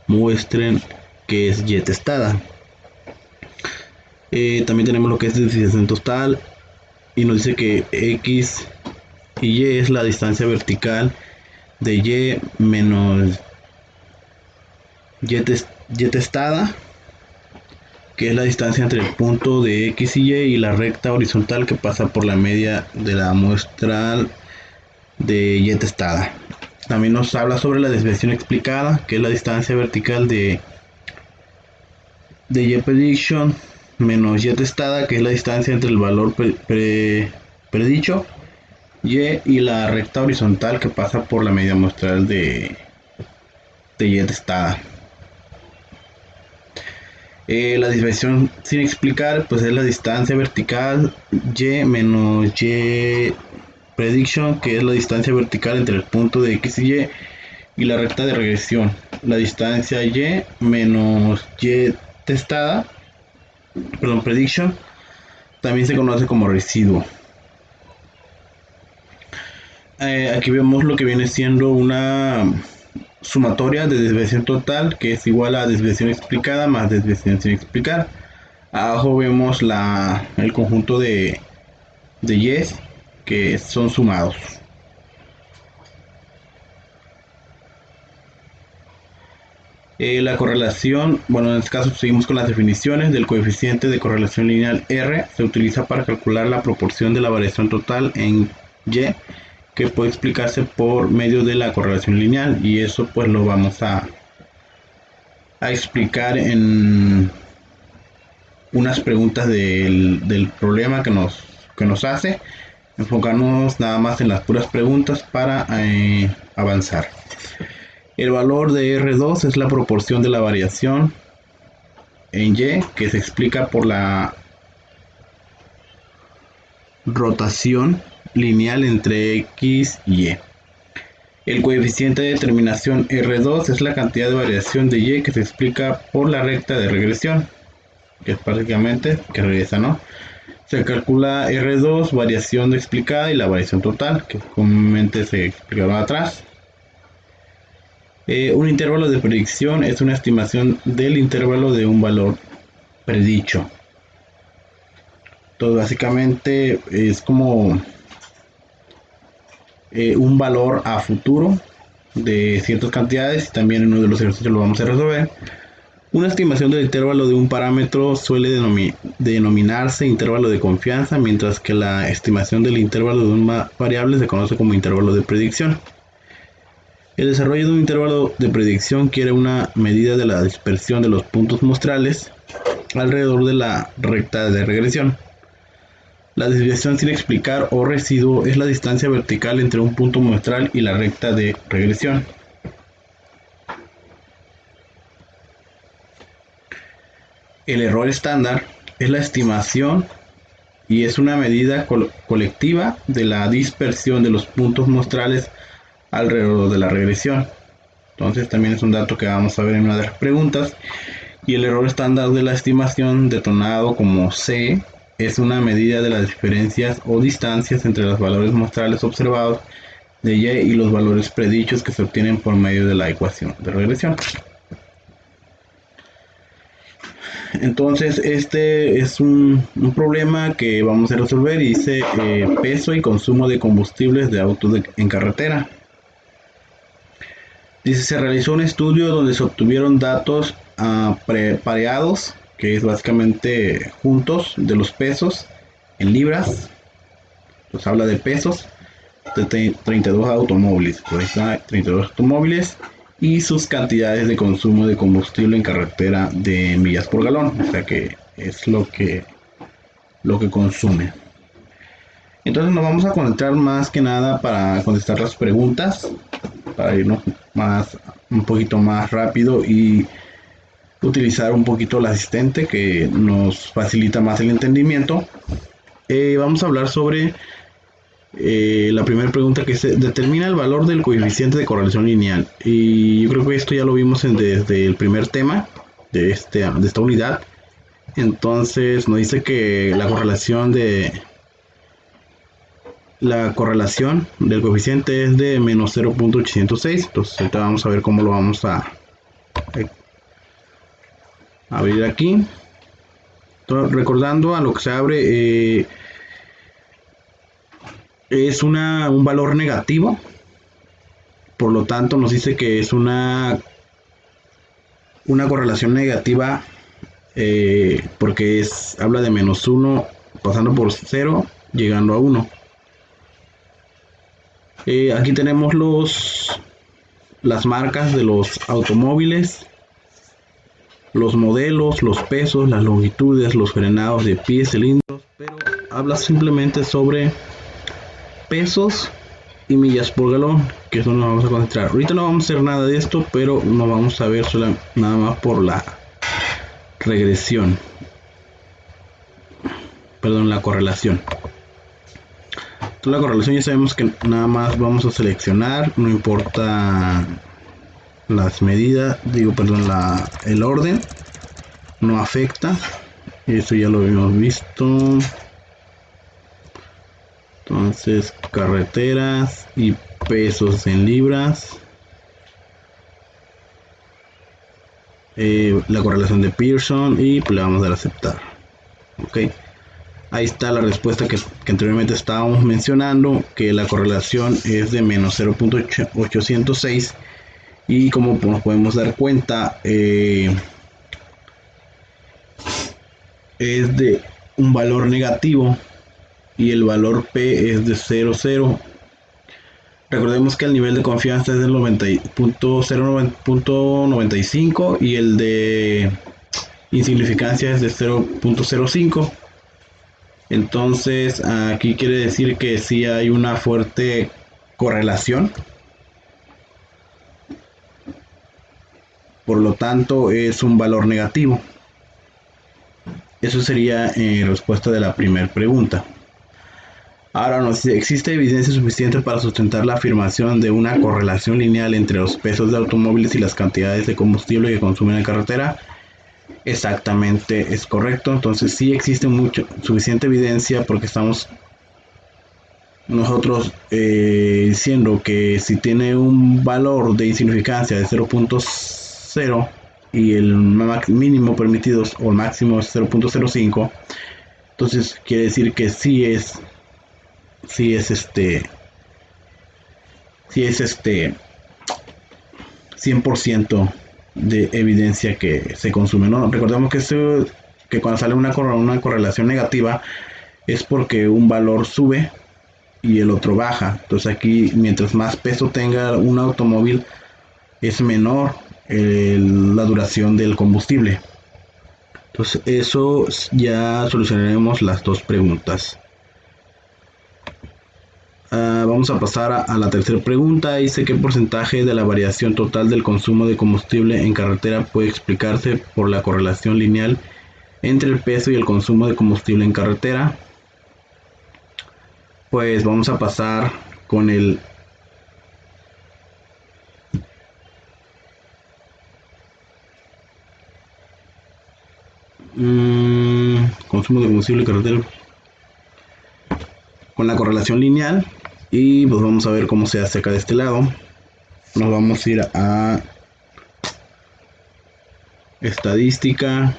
muestren que es Y testada. También tenemos lo que es desviación total, y nos dice que X y Y es la distancia vertical de Y menos Y testada, que es la distancia entre el punto de X y la recta horizontal que pasa por la media de la muestral de Y testada. También nos habla sobre la desviación explicada, que es la distancia vertical de Y prediction menos Y testada, que es la distancia entre el valor predicho y la recta horizontal que pasa por la media muestral de Y testada. La desviación sin explicar pues es la distancia vertical Y menos Y prediction, que es la distancia vertical entre el punto de X y la recta de regresión. La distancia Y menos Y testada, perdón, prediction, también se conoce como residuo. Aquí vemos lo que viene siendo una sumatoria de desviación total, que es igual a desviación explicada más desviación sin explicar. Abajo vemos el conjunto de Y's que son sumados. La correlación, bueno, en este caso seguimos con las definiciones del coeficiente de correlación lineal R. Se utiliza para calcular la proporción de la variación total en Y, que puede explicarse por medio de la correlación lineal, y eso pues lo vamos a explicar en unas preguntas del problema que nos hace. Enfocarnos nada más en las puras preguntas para avanzar. El valor de R2 es la proporción de la variación en Y, que se explica por la rotación lineal entre X y Y. El coeficiente de determinación R2 es la cantidad de variación de Y que se explica por la recta de regresión, que es prácticamente que regresa, ¿no? Se calcula R2, variación explicada, y la variación total, que comúnmente se explicaba atrás. Un intervalo de predicción es una estimación del intervalo de un valor predicho. Entonces, básicamente es como un valor a futuro de ciertas cantidades, y también en uno de los ejercicios lo vamos a resolver. Una estimación del intervalo de un parámetro suele denominarse intervalo de confianza, mientras que la estimación del intervalo de una variable se conoce como intervalo de predicción. El desarrollo de un intervalo de predicción quiere una medida de la dispersión de los puntos muestrales alrededor de la recta de regresión. La desviación sin explicar o residuo es la distancia vertical entre un punto muestral y la recta de regresión. El error estándar es la estimación y es una medida colectiva de la dispersión de los puntos muestrales alrededor de la regresión. Entonces también es un dato que vamos a ver en una de las preguntas. Y el error estándar de la estimación, detonado como C, es una medida de las diferencias o distancias entre los valores muestrales observados de Y y los valores predichos que se obtienen por medio de la ecuación de regresión. Entonces este es un problema que vamos a resolver y dice peso y consumo de combustibles de autos en carretera. Dice, se realizó un estudio donde se obtuvieron datos pareados, que es básicamente juntos, de los pesos en libras. Pues habla de pesos de 32 automóviles. Pues está 32 automóviles y sus cantidades de consumo de combustible en carretera de millas por galón. O sea que es lo que consume. Entonces nos vamos a conectar más que nada para contestar las preguntas, para irnos un poquito más rápido y utilizar un poquito el asistente que nos facilita más el entendimiento. Vamos a hablar sobre la primera pregunta, que se determina el valor del coeficiente de correlación lineal. Y yo creo que esto ya lo vimos desde el primer tema de esta unidad. Entonces nos dice que la correlación del coeficiente es de menos 0.806. Entonces ahorita vamos a ver cómo lo vamos a abrir aquí. Entonces, recordando a lo que se abre, es un valor negativo, por lo tanto nos dice que es una correlación negativa, porque habla de menos 1 pasando por 0 llegando a 1. Aquí tenemos las marcas de los automóviles, los modelos, los pesos, las longitudes, los frenados de pie, cilindros, pero habla simplemente sobre pesos y millas por galón, que eso nos vamos a concentrar. Ahorita no vamos a hacer nada de esto, pero no vamos a ver nada más por la regresión, perdón, la correlación. Entonces, la correlación ya sabemos que nada más vamos a seleccionar, no importa las medidas, el orden no afecta, eso ya lo habíamos visto. Entonces, carreteras y pesos en libras, la correlación de Pearson, y le vamos a dar a aceptar. Ok, ahí está la respuesta que anteriormente estábamos mencionando, que la correlación es de menos 0.806, y como nos podemos dar cuenta, es de un valor negativo y el valor P es de 0,0. Recordemos que el nivel de confianza es del 90.095 y el de insignificancia es de 0.05. Entonces aquí quiere decir que sí hay una fuerte correlación. Por lo tanto es un valor negativo. Eso sería respuesta de la primera pregunta. Ahora, ¿existe evidencia suficiente para sustentar la afirmación de una correlación lineal entre los pesos de automóviles y las cantidades de combustible que consumen en carretera? Exactamente, es correcto. Entonces sí existe suficiente evidencia, porque estamos nosotros diciendo que si tiene un valor de insignificancia de 0.0 y el mínimo permitido o el máximo es 0.05, entonces quiere decir que sí es 100% de evidencia que se consume, ¿no? Recordemos que cuando sale una correlación negativa es porque un valor sube y el otro baja. Entonces aquí, mientras más peso tenga un automóvil, es menor la duración del combustible. Entonces eso ya solucionaremos las dos preguntas. Vamos a pasar a la tercera pregunta. Dice, ¿qué porcentaje de la variación total del consumo de combustible en carretera puede explicarse por la correlación lineal entre el peso y el consumo de combustible en carretera. Pues vamos a pasar con el consumo de combustible en carretera con la correlación lineal, y pues vamos a ver cómo se hace acá de este lado. Nos vamos a ir a estadística,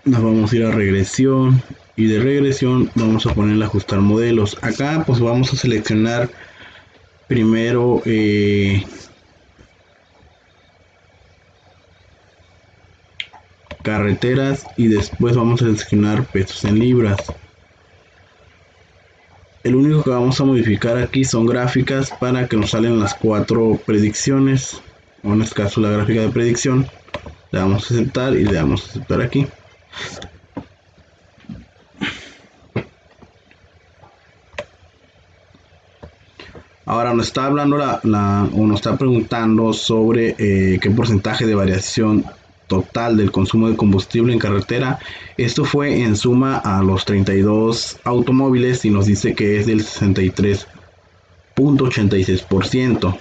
nos vamos a ir a regresión, y de regresión vamos a poner ajustar modelos. Acá pues vamos a seleccionar primero carreteras, y después vamos a seleccionar pesos en libras. El único que vamos a modificar aquí son gráficas para que nos salen las 4 predicciones, o en este caso la gráfica de predicción. Le damos a aceptar y le damos a aceptar aquí. Ahora nos está hablando o nos está preguntando sobre qué porcentaje de variación total del consumo de combustible en carretera. Esto fue en suma a los 32 automóviles y nos dice que es del 63.86%.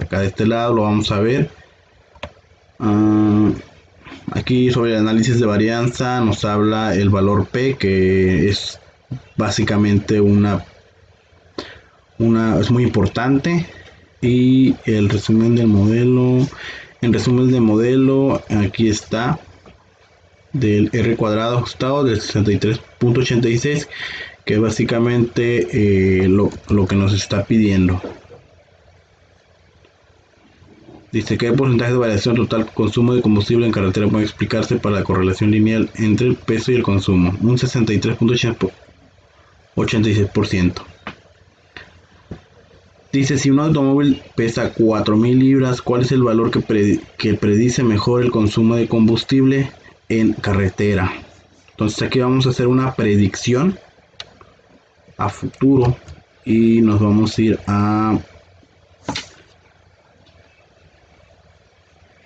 Acá de este lado lo vamos a ver. Aquí sobre el análisis de varianza nos habla el valor P, que es básicamente es muy importante. Y el resumen del modelo, en resumen del modelo aquí está del R cuadrado ajustado del 63.86, que es básicamente lo que nos está pidiendo. Dice que el porcentaje de variación total consumo de combustible en carretera puede explicarse para la correlación lineal entre el peso y el consumo, un 63.86%. Dice, si un automóvil pesa 4.000 libras, ¿cuál es el valor que predice mejor el consumo de combustible en carretera? Entonces aquí vamos a hacer una predicción a futuro y nos vamos a ir a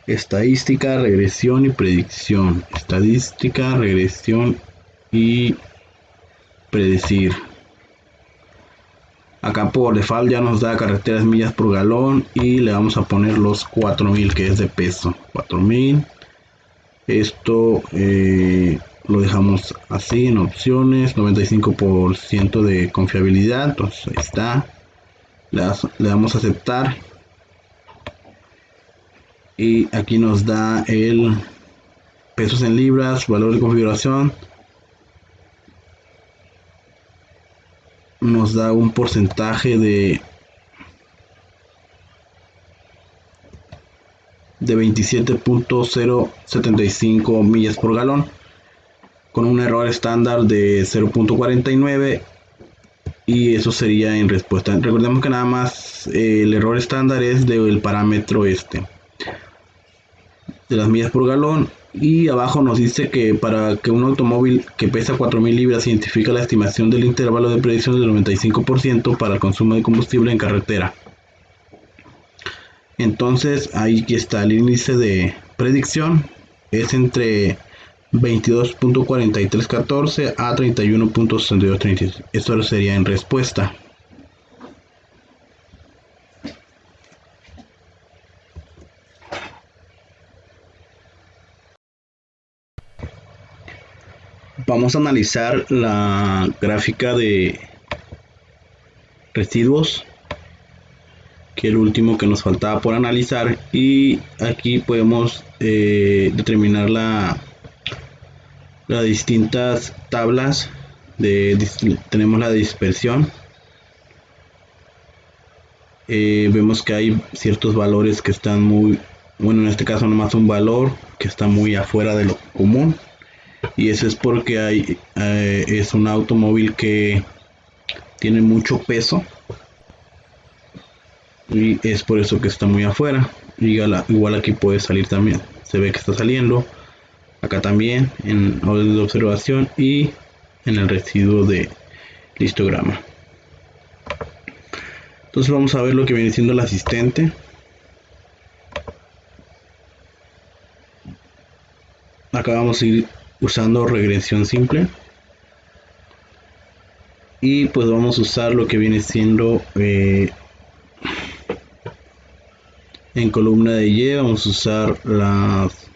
estadística, regresión y predicción. Estadística, regresión y predecir. Acá por default ya nos da carreteras millas por galón y le vamos a poner los 4.000, que es de peso. 4.000. Esto lo dejamos así en opciones. 95% de confiabilidad. Entonces ahí está. Le damos a aceptar. Y aquí nos da el pesos en libras, valor de configuración. Nos da un porcentaje de 27.075 millas por galón, con un error estándar de 0.49, y eso sería en respuesta. Recordemos que nada más el error estándar es del parámetro de las millas por galón. Y abajo nos dice que para que un automóvil que pesa 4.000 libras identifica la estimación del intervalo de predicción del 95% para el consumo de combustible en carretera. Entonces ahí está el índice de predicción, es entre 22.4314 a 31.6236. Eso sería en respuesta. Vamos a analizar la gráfica de residuos, que es el último que nos faltaba por analizar, y aquí podemos determinar las distintas tablas tenemos la dispersión. Vemos que hay ciertos valores que están muy, bueno, en este caso nomás un valor que está muy afuera de lo común, y eso es porque es un automóvil que tiene mucho peso, y es por eso que está muy afuera. Igual aquí puede salir también, se ve que está saliendo acá también en orden de observación y en el residuo de histograma. Entonces vamos a ver lo que viene siendo el asistente. Acá vamos a ir usando regresión simple. Y pues vamos a usar lo que viene siendo en columna de Y, vamos a usar las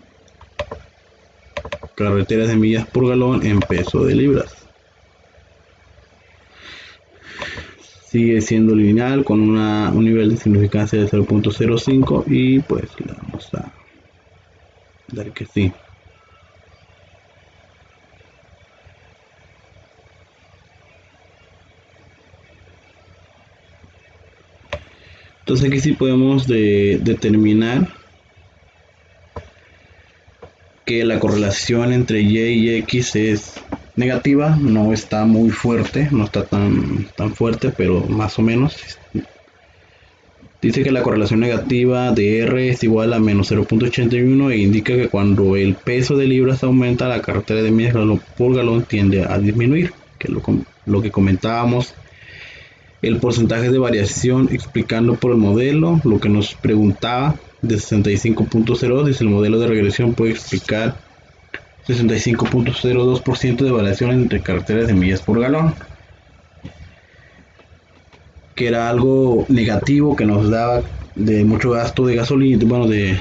carreteras de millas por galón en peso de libras. Sigue siendo lineal con un nivel de significancia de 0.05 y pues le vamos a dar que sí. Entonces aquí sí podemos determinar que la correlación entre Y X es negativa, no está muy fuerte, no está tan fuerte, pero más o menos. Dice que la correlación negativa de R es igual a menos 0.81 e indica que cuando el peso de libras aumenta, la cartera de millas por galón tiende a disminuir, que es lo que comentábamos. El porcentaje de variación explicando por el modelo, lo que nos preguntaba de 65.02, dice el modelo de regresión puede explicar 65.02% de variación entre carteras de millas por galón, que era algo negativo que nos daba de mucho gasto de gasolina, bueno, de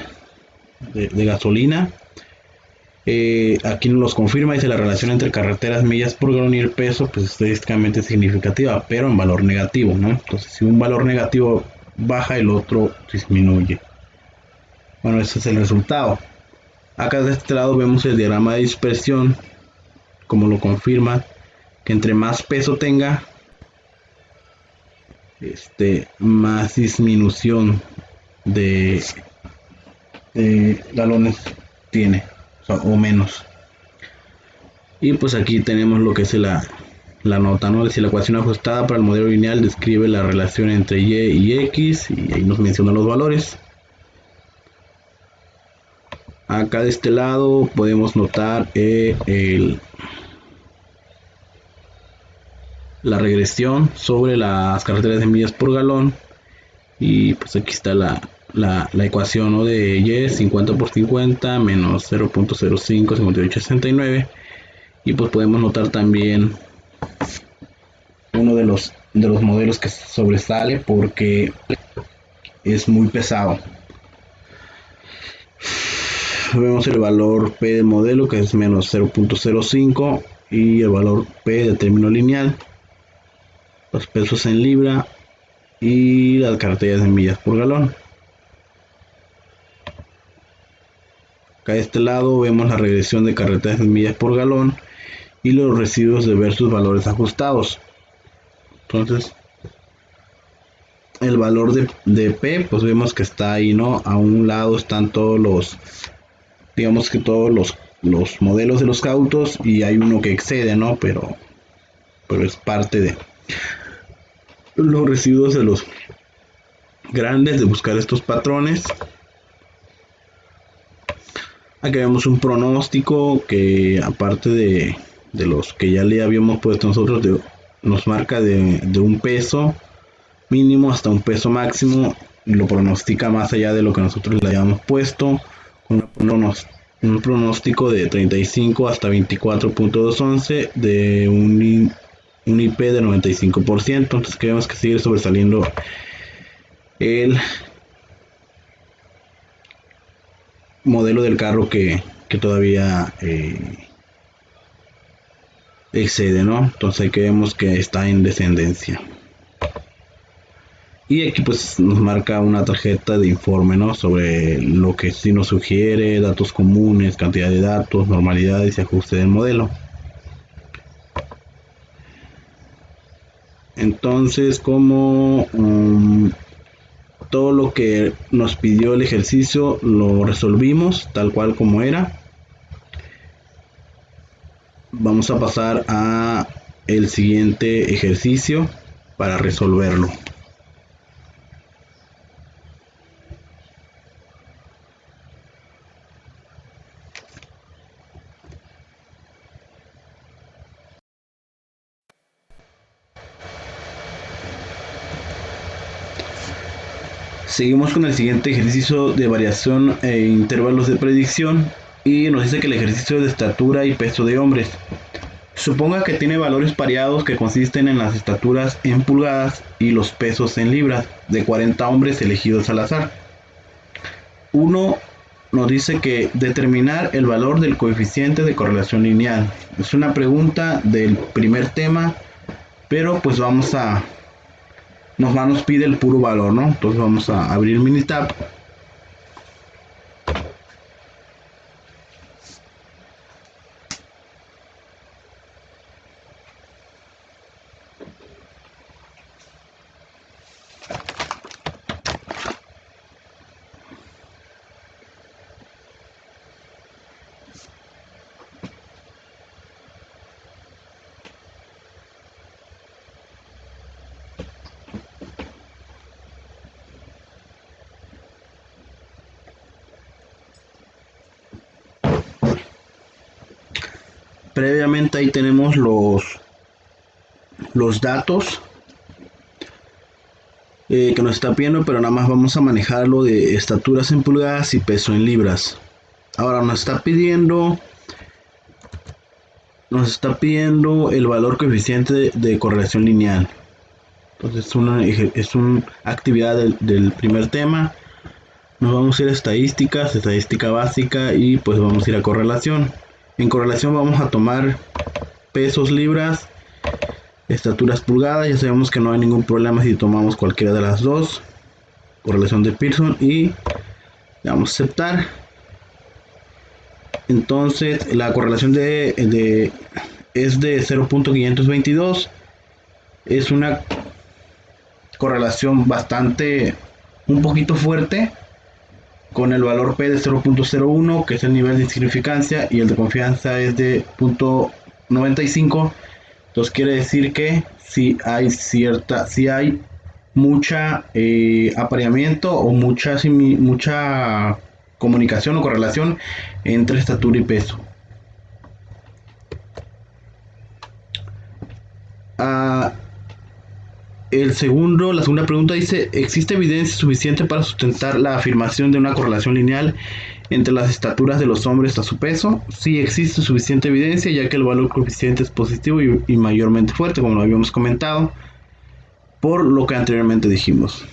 gasolina. Aquí nos los confirma, dice la relación entre carreteras, millas por galón y el peso, pues estadísticamente significativa, pero en valor negativo, ¿no? Entonces, si un valor negativo baja, el otro disminuye. Bueno, ese es el resultado. Acá de este lado vemos el diagrama de dispersión, como lo confirma, que entre más peso tenga, más disminución de galones tiene, o menos. Y pues aquí tenemos lo que es la nota, ¿no? Es decir, la ecuación ajustada para el modelo lineal describe la relación entre Y y X, y ahí nos menciona los valores. Acá de este lado podemos notar la regresión sobre las carreteras de millas por galón. Y pues aquí está la ecuación, ¿no? De Y, 50 por 50 menos 0.05, 5869. Y pues podemos notar también uno de los modelos que sobresale porque es muy pesado. Vemos el valor P del modelo, que es menos 0.05, y el valor P de término lineal, los pesos en libra y las carreteras en millas por galón. Acá de este lado vemos la regresión de carreteras en millas por galón y los residuos de versus valores ajustados. Entonces, el valor de P, pues vemos que está ahí, ¿no? A un lado están todos los, digamos que todos los modelos de los autos, y hay uno que excede, ¿no? Pero es parte de los residuos de los grandes, de buscar estos patrones. Aquí vemos un pronóstico que, aparte de los que ya le habíamos puesto nosotros, nos marca de un peso mínimo hasta un peso máximo, y lo pronostica más allá de lo que nosotros le habíamos puesto. Un pronóstico de 35 hasta 24.211 de un IP de 95%. Entonces creemos que sigue sobresaliendo el modelo del carro que todavía excede, ¿no? Entonces aquí vemos que está en descendencia. Y aquí pues nos marca una tarjeta de informe, ¿no? Sobre lo que sí nos sugiere, datos comunes, cantidad de datos, normalidades y ajuste del modelo. Entonces, como todo lo que nos pidió el ejercicio lo resolvimos tal cual como era, vamos a pasar a el siguiente ejercicio para resolverlo. Seguimos con el siguiente ejercicio de variación e intervalos de predicción. y nos dice que el ejercicio de estatura y peso de hombres. Suponga que tiene valores pareados que consisten en las estaturas en pulgadas y los pesos en libras de 40 hombres elegidos al azar. Uno nos dice que determinar el valor del coeficiente de correlación lineal. Es una pregunta del primer tema, pero pues nos pide el puro valor, ¿no? Entonces vamos a abrir Minitab. Previamente ahí tenemos los datos que nos está pidiendo, pero nada más vamos a manejarlo de estaturas en pulgadas y peso en libras. Ahora nos está pidiendo el valor coeficiente de correlación lineal. Entonces es una actividad del primer tema. Nos vamos a ir a estadística básica, y pues vamos a ir a correlación. En correlación vamos a tomar pesos libras, estaturas pulgadas. Ya sabemos que no hay ningún problema si tomamos cualquiera de las dos. Correlación de Pearson, y le damos a aceptar. Entonces la correlación es de 0.522. Es una correlación un poquito fuerte, con el valor P de 0.01, que es el nivel de significancia, y el de confianza es de 0.95. Entonces quiere decir que si hay mucha apareamiento o mucha comunicación o correlación entre estatura y peso. La segunda pregunta dice: ¿existe evidencia suficiente para sustentar la afirmación de una correlación lineal entre las estaturas de los hombres a su peso? Sí, existe suficiente evidencia, ya que el valor coeficiente es positivo y mayormente fuerte, como lo habíamos comentado, por lo que anteriormente dijimos.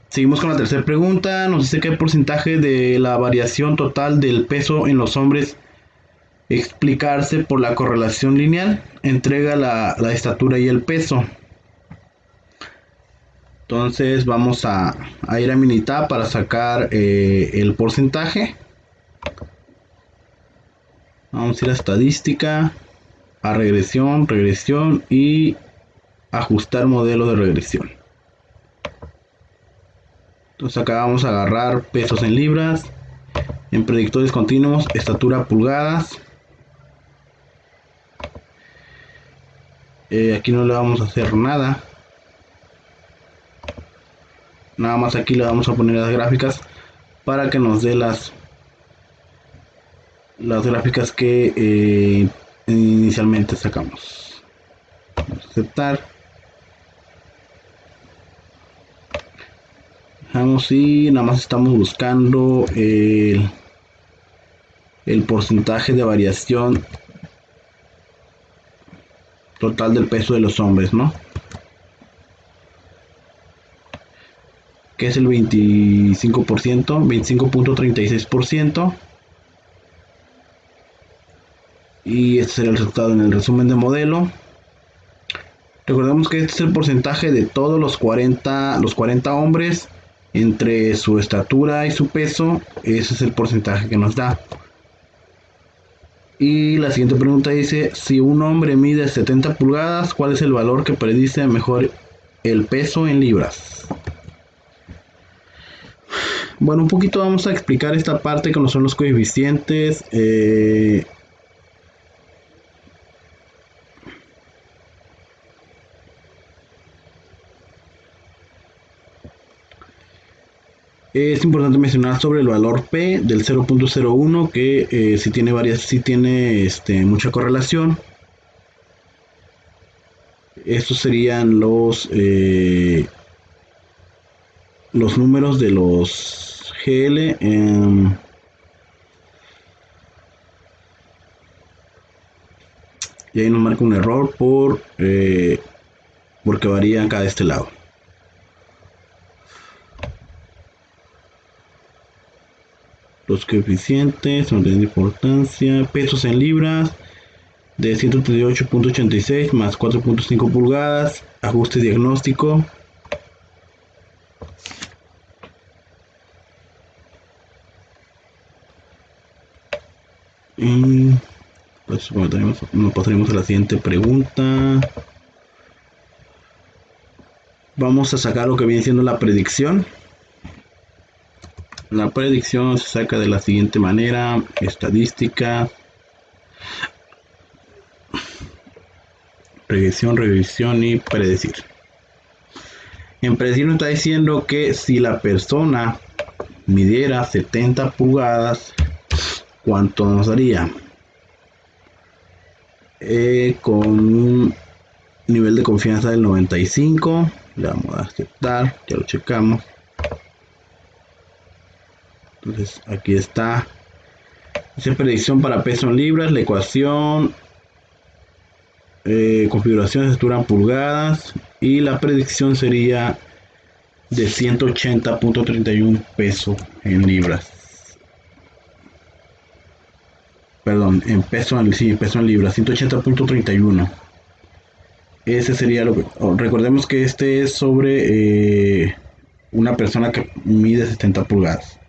Seguimos con la tercera pregunta. Nos dice: ¿qué porcentaje de la variación total del peso en los hombres explicarse por la correlación lineal entrega la estatura y el peso? Entonces vamos a ir a Minitab para sacar el porcentaje. Vamos a ir a estadística, a regresión y ajustar modelo de regresión. Entonces acá vamos a agarrar pesos en libras, en predictores continuos, estatura pulgadas. Aquí no le vamos a hacer nada. Nada más aquí le vamos a poner las gráficas para que nos dé las gráficas que inicialmente sacamos. Vamos a aceptar. Dejamos, y nada más estamos buscando el porcentaje de variación total del peso de los hombres, ¿no? Que es el 25%, 25.36%. Y este sería el resultado en el resumen de modelo. Recordemos que este es el porcentaje de todos los 40 hombres entre su estatura y su peso. Ese es el porcentaje que nos da. Y la siguiente pregunta dice: si un hombre mide 70 pulgadas, ¿cuál es el valor que predice mejor el peso en libras? Bueno, un poquito vamos a explicar esta parte que no son los coeficientes. Es importante mencionar sobre el valor P del 0.01, que si tiene mucha correlación. Estos serían los números de los GL. Y ahí nos marca un error porque varía acá de este lado. Los coeficientes no tienen importancia. Pesos en libras de 138.86 más 4.5 pulgadas. Ajuste diagnóstico. Y pues bueno, nos pasaremos a la siguiente pregunta. Vamos a sacar lo que viene siendo la predicción. La predicción se saca de la siguiente manera: estadística, regresión y predecir. En predecir nos está diciendo que si la persona midiera 70 pulgadas, ¿cuánto nos daría? Con un nivel de confianza del 95, le vamos a aceptar, ya lo checamos. Entonces aquí está. Dice predicción para peso en libras, la ecuación, configuración de estatura en pulgadas, y la predicción sería de 180.31 peso en libras. Perdón, en peso en libras, 180.31. Ese sería lo que... recordemos que este es sobre una persona que mide 70 pulgadas.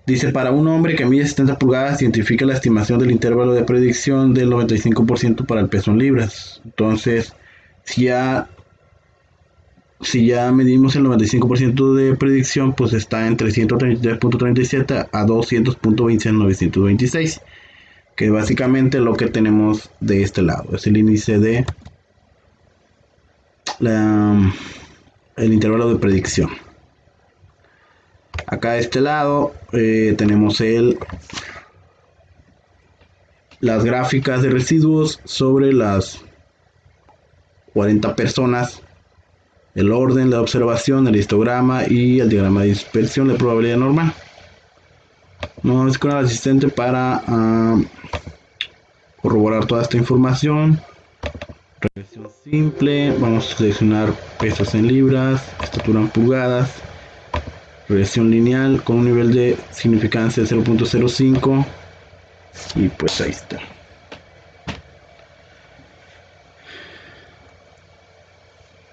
Dice, para un hombre que mide 70 pulgadas, identifica la estimación del intervalo de predicción del 95% para el peso en libras. Entonces, si ya medimos el 95% de predicción, pues está entre 133.37 a 200.26926, que básicamente lo que tenemos de este lado es el índice de el intervalo de predicción. Acá de este lado tenemos las gráficas de residuos sobre las 40 personas, el orden, la observación, el histograma y el diagrama de dispersión de probabilidad normal. Vamos con el asistente para corroborar toda esta información. Regresión simple, vamos a seleccionar pesos en libras, estatura en pulgadas, regresión lineal con un nivel de significancia de 0.05, y pues ahí está.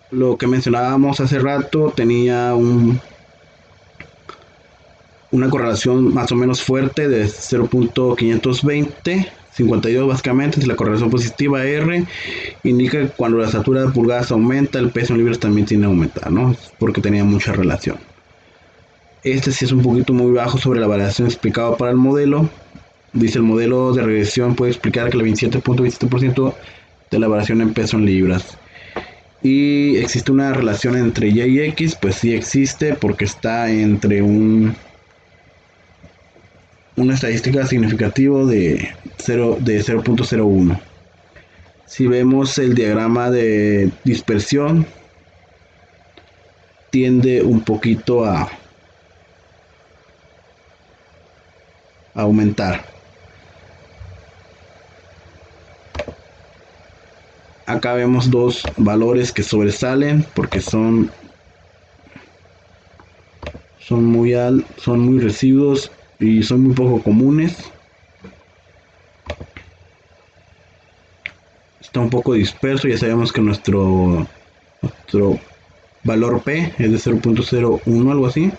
Lo que mencionábamos hace rato tenía una correlación más o menos fuerte de 0.520, 52 básicamente. Si la correlación positiva R indica que cuando la estatura de pulgadas aumenta, el peso en libras también tiene que aumentar, ¿no? Porque tenía mucha relación. Este sí es un poquito muy bajo sobre la variación explicada para el modelo. Dice, el modelo de regresión puede explicar que el 27.27% de la variación en peso en libras. Y existe una relación entre Y y X, pues sí existe, porque está entre una estadística significativa de 0.01. Si vemos el diagrama de dispersión, tiende un poquito a aumentar. Acá vemos dos valores que sobresalen porque son muy residuos y son muy poco comunes. Está un poco disperso. Ya sabemos que nuestro valor P es de 0.01, algo así.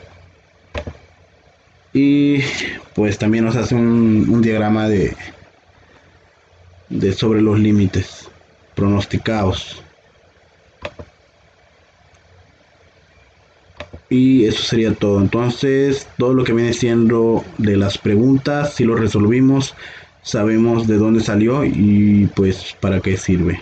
Y pues también nos hace un diagrama de sobre los límites pronosticados. Y eso sería todo. Entonces, todo lo que viene siendo de las preguntas, si lo resolvimos, sabemos de dónde salió y pues para qué sirve.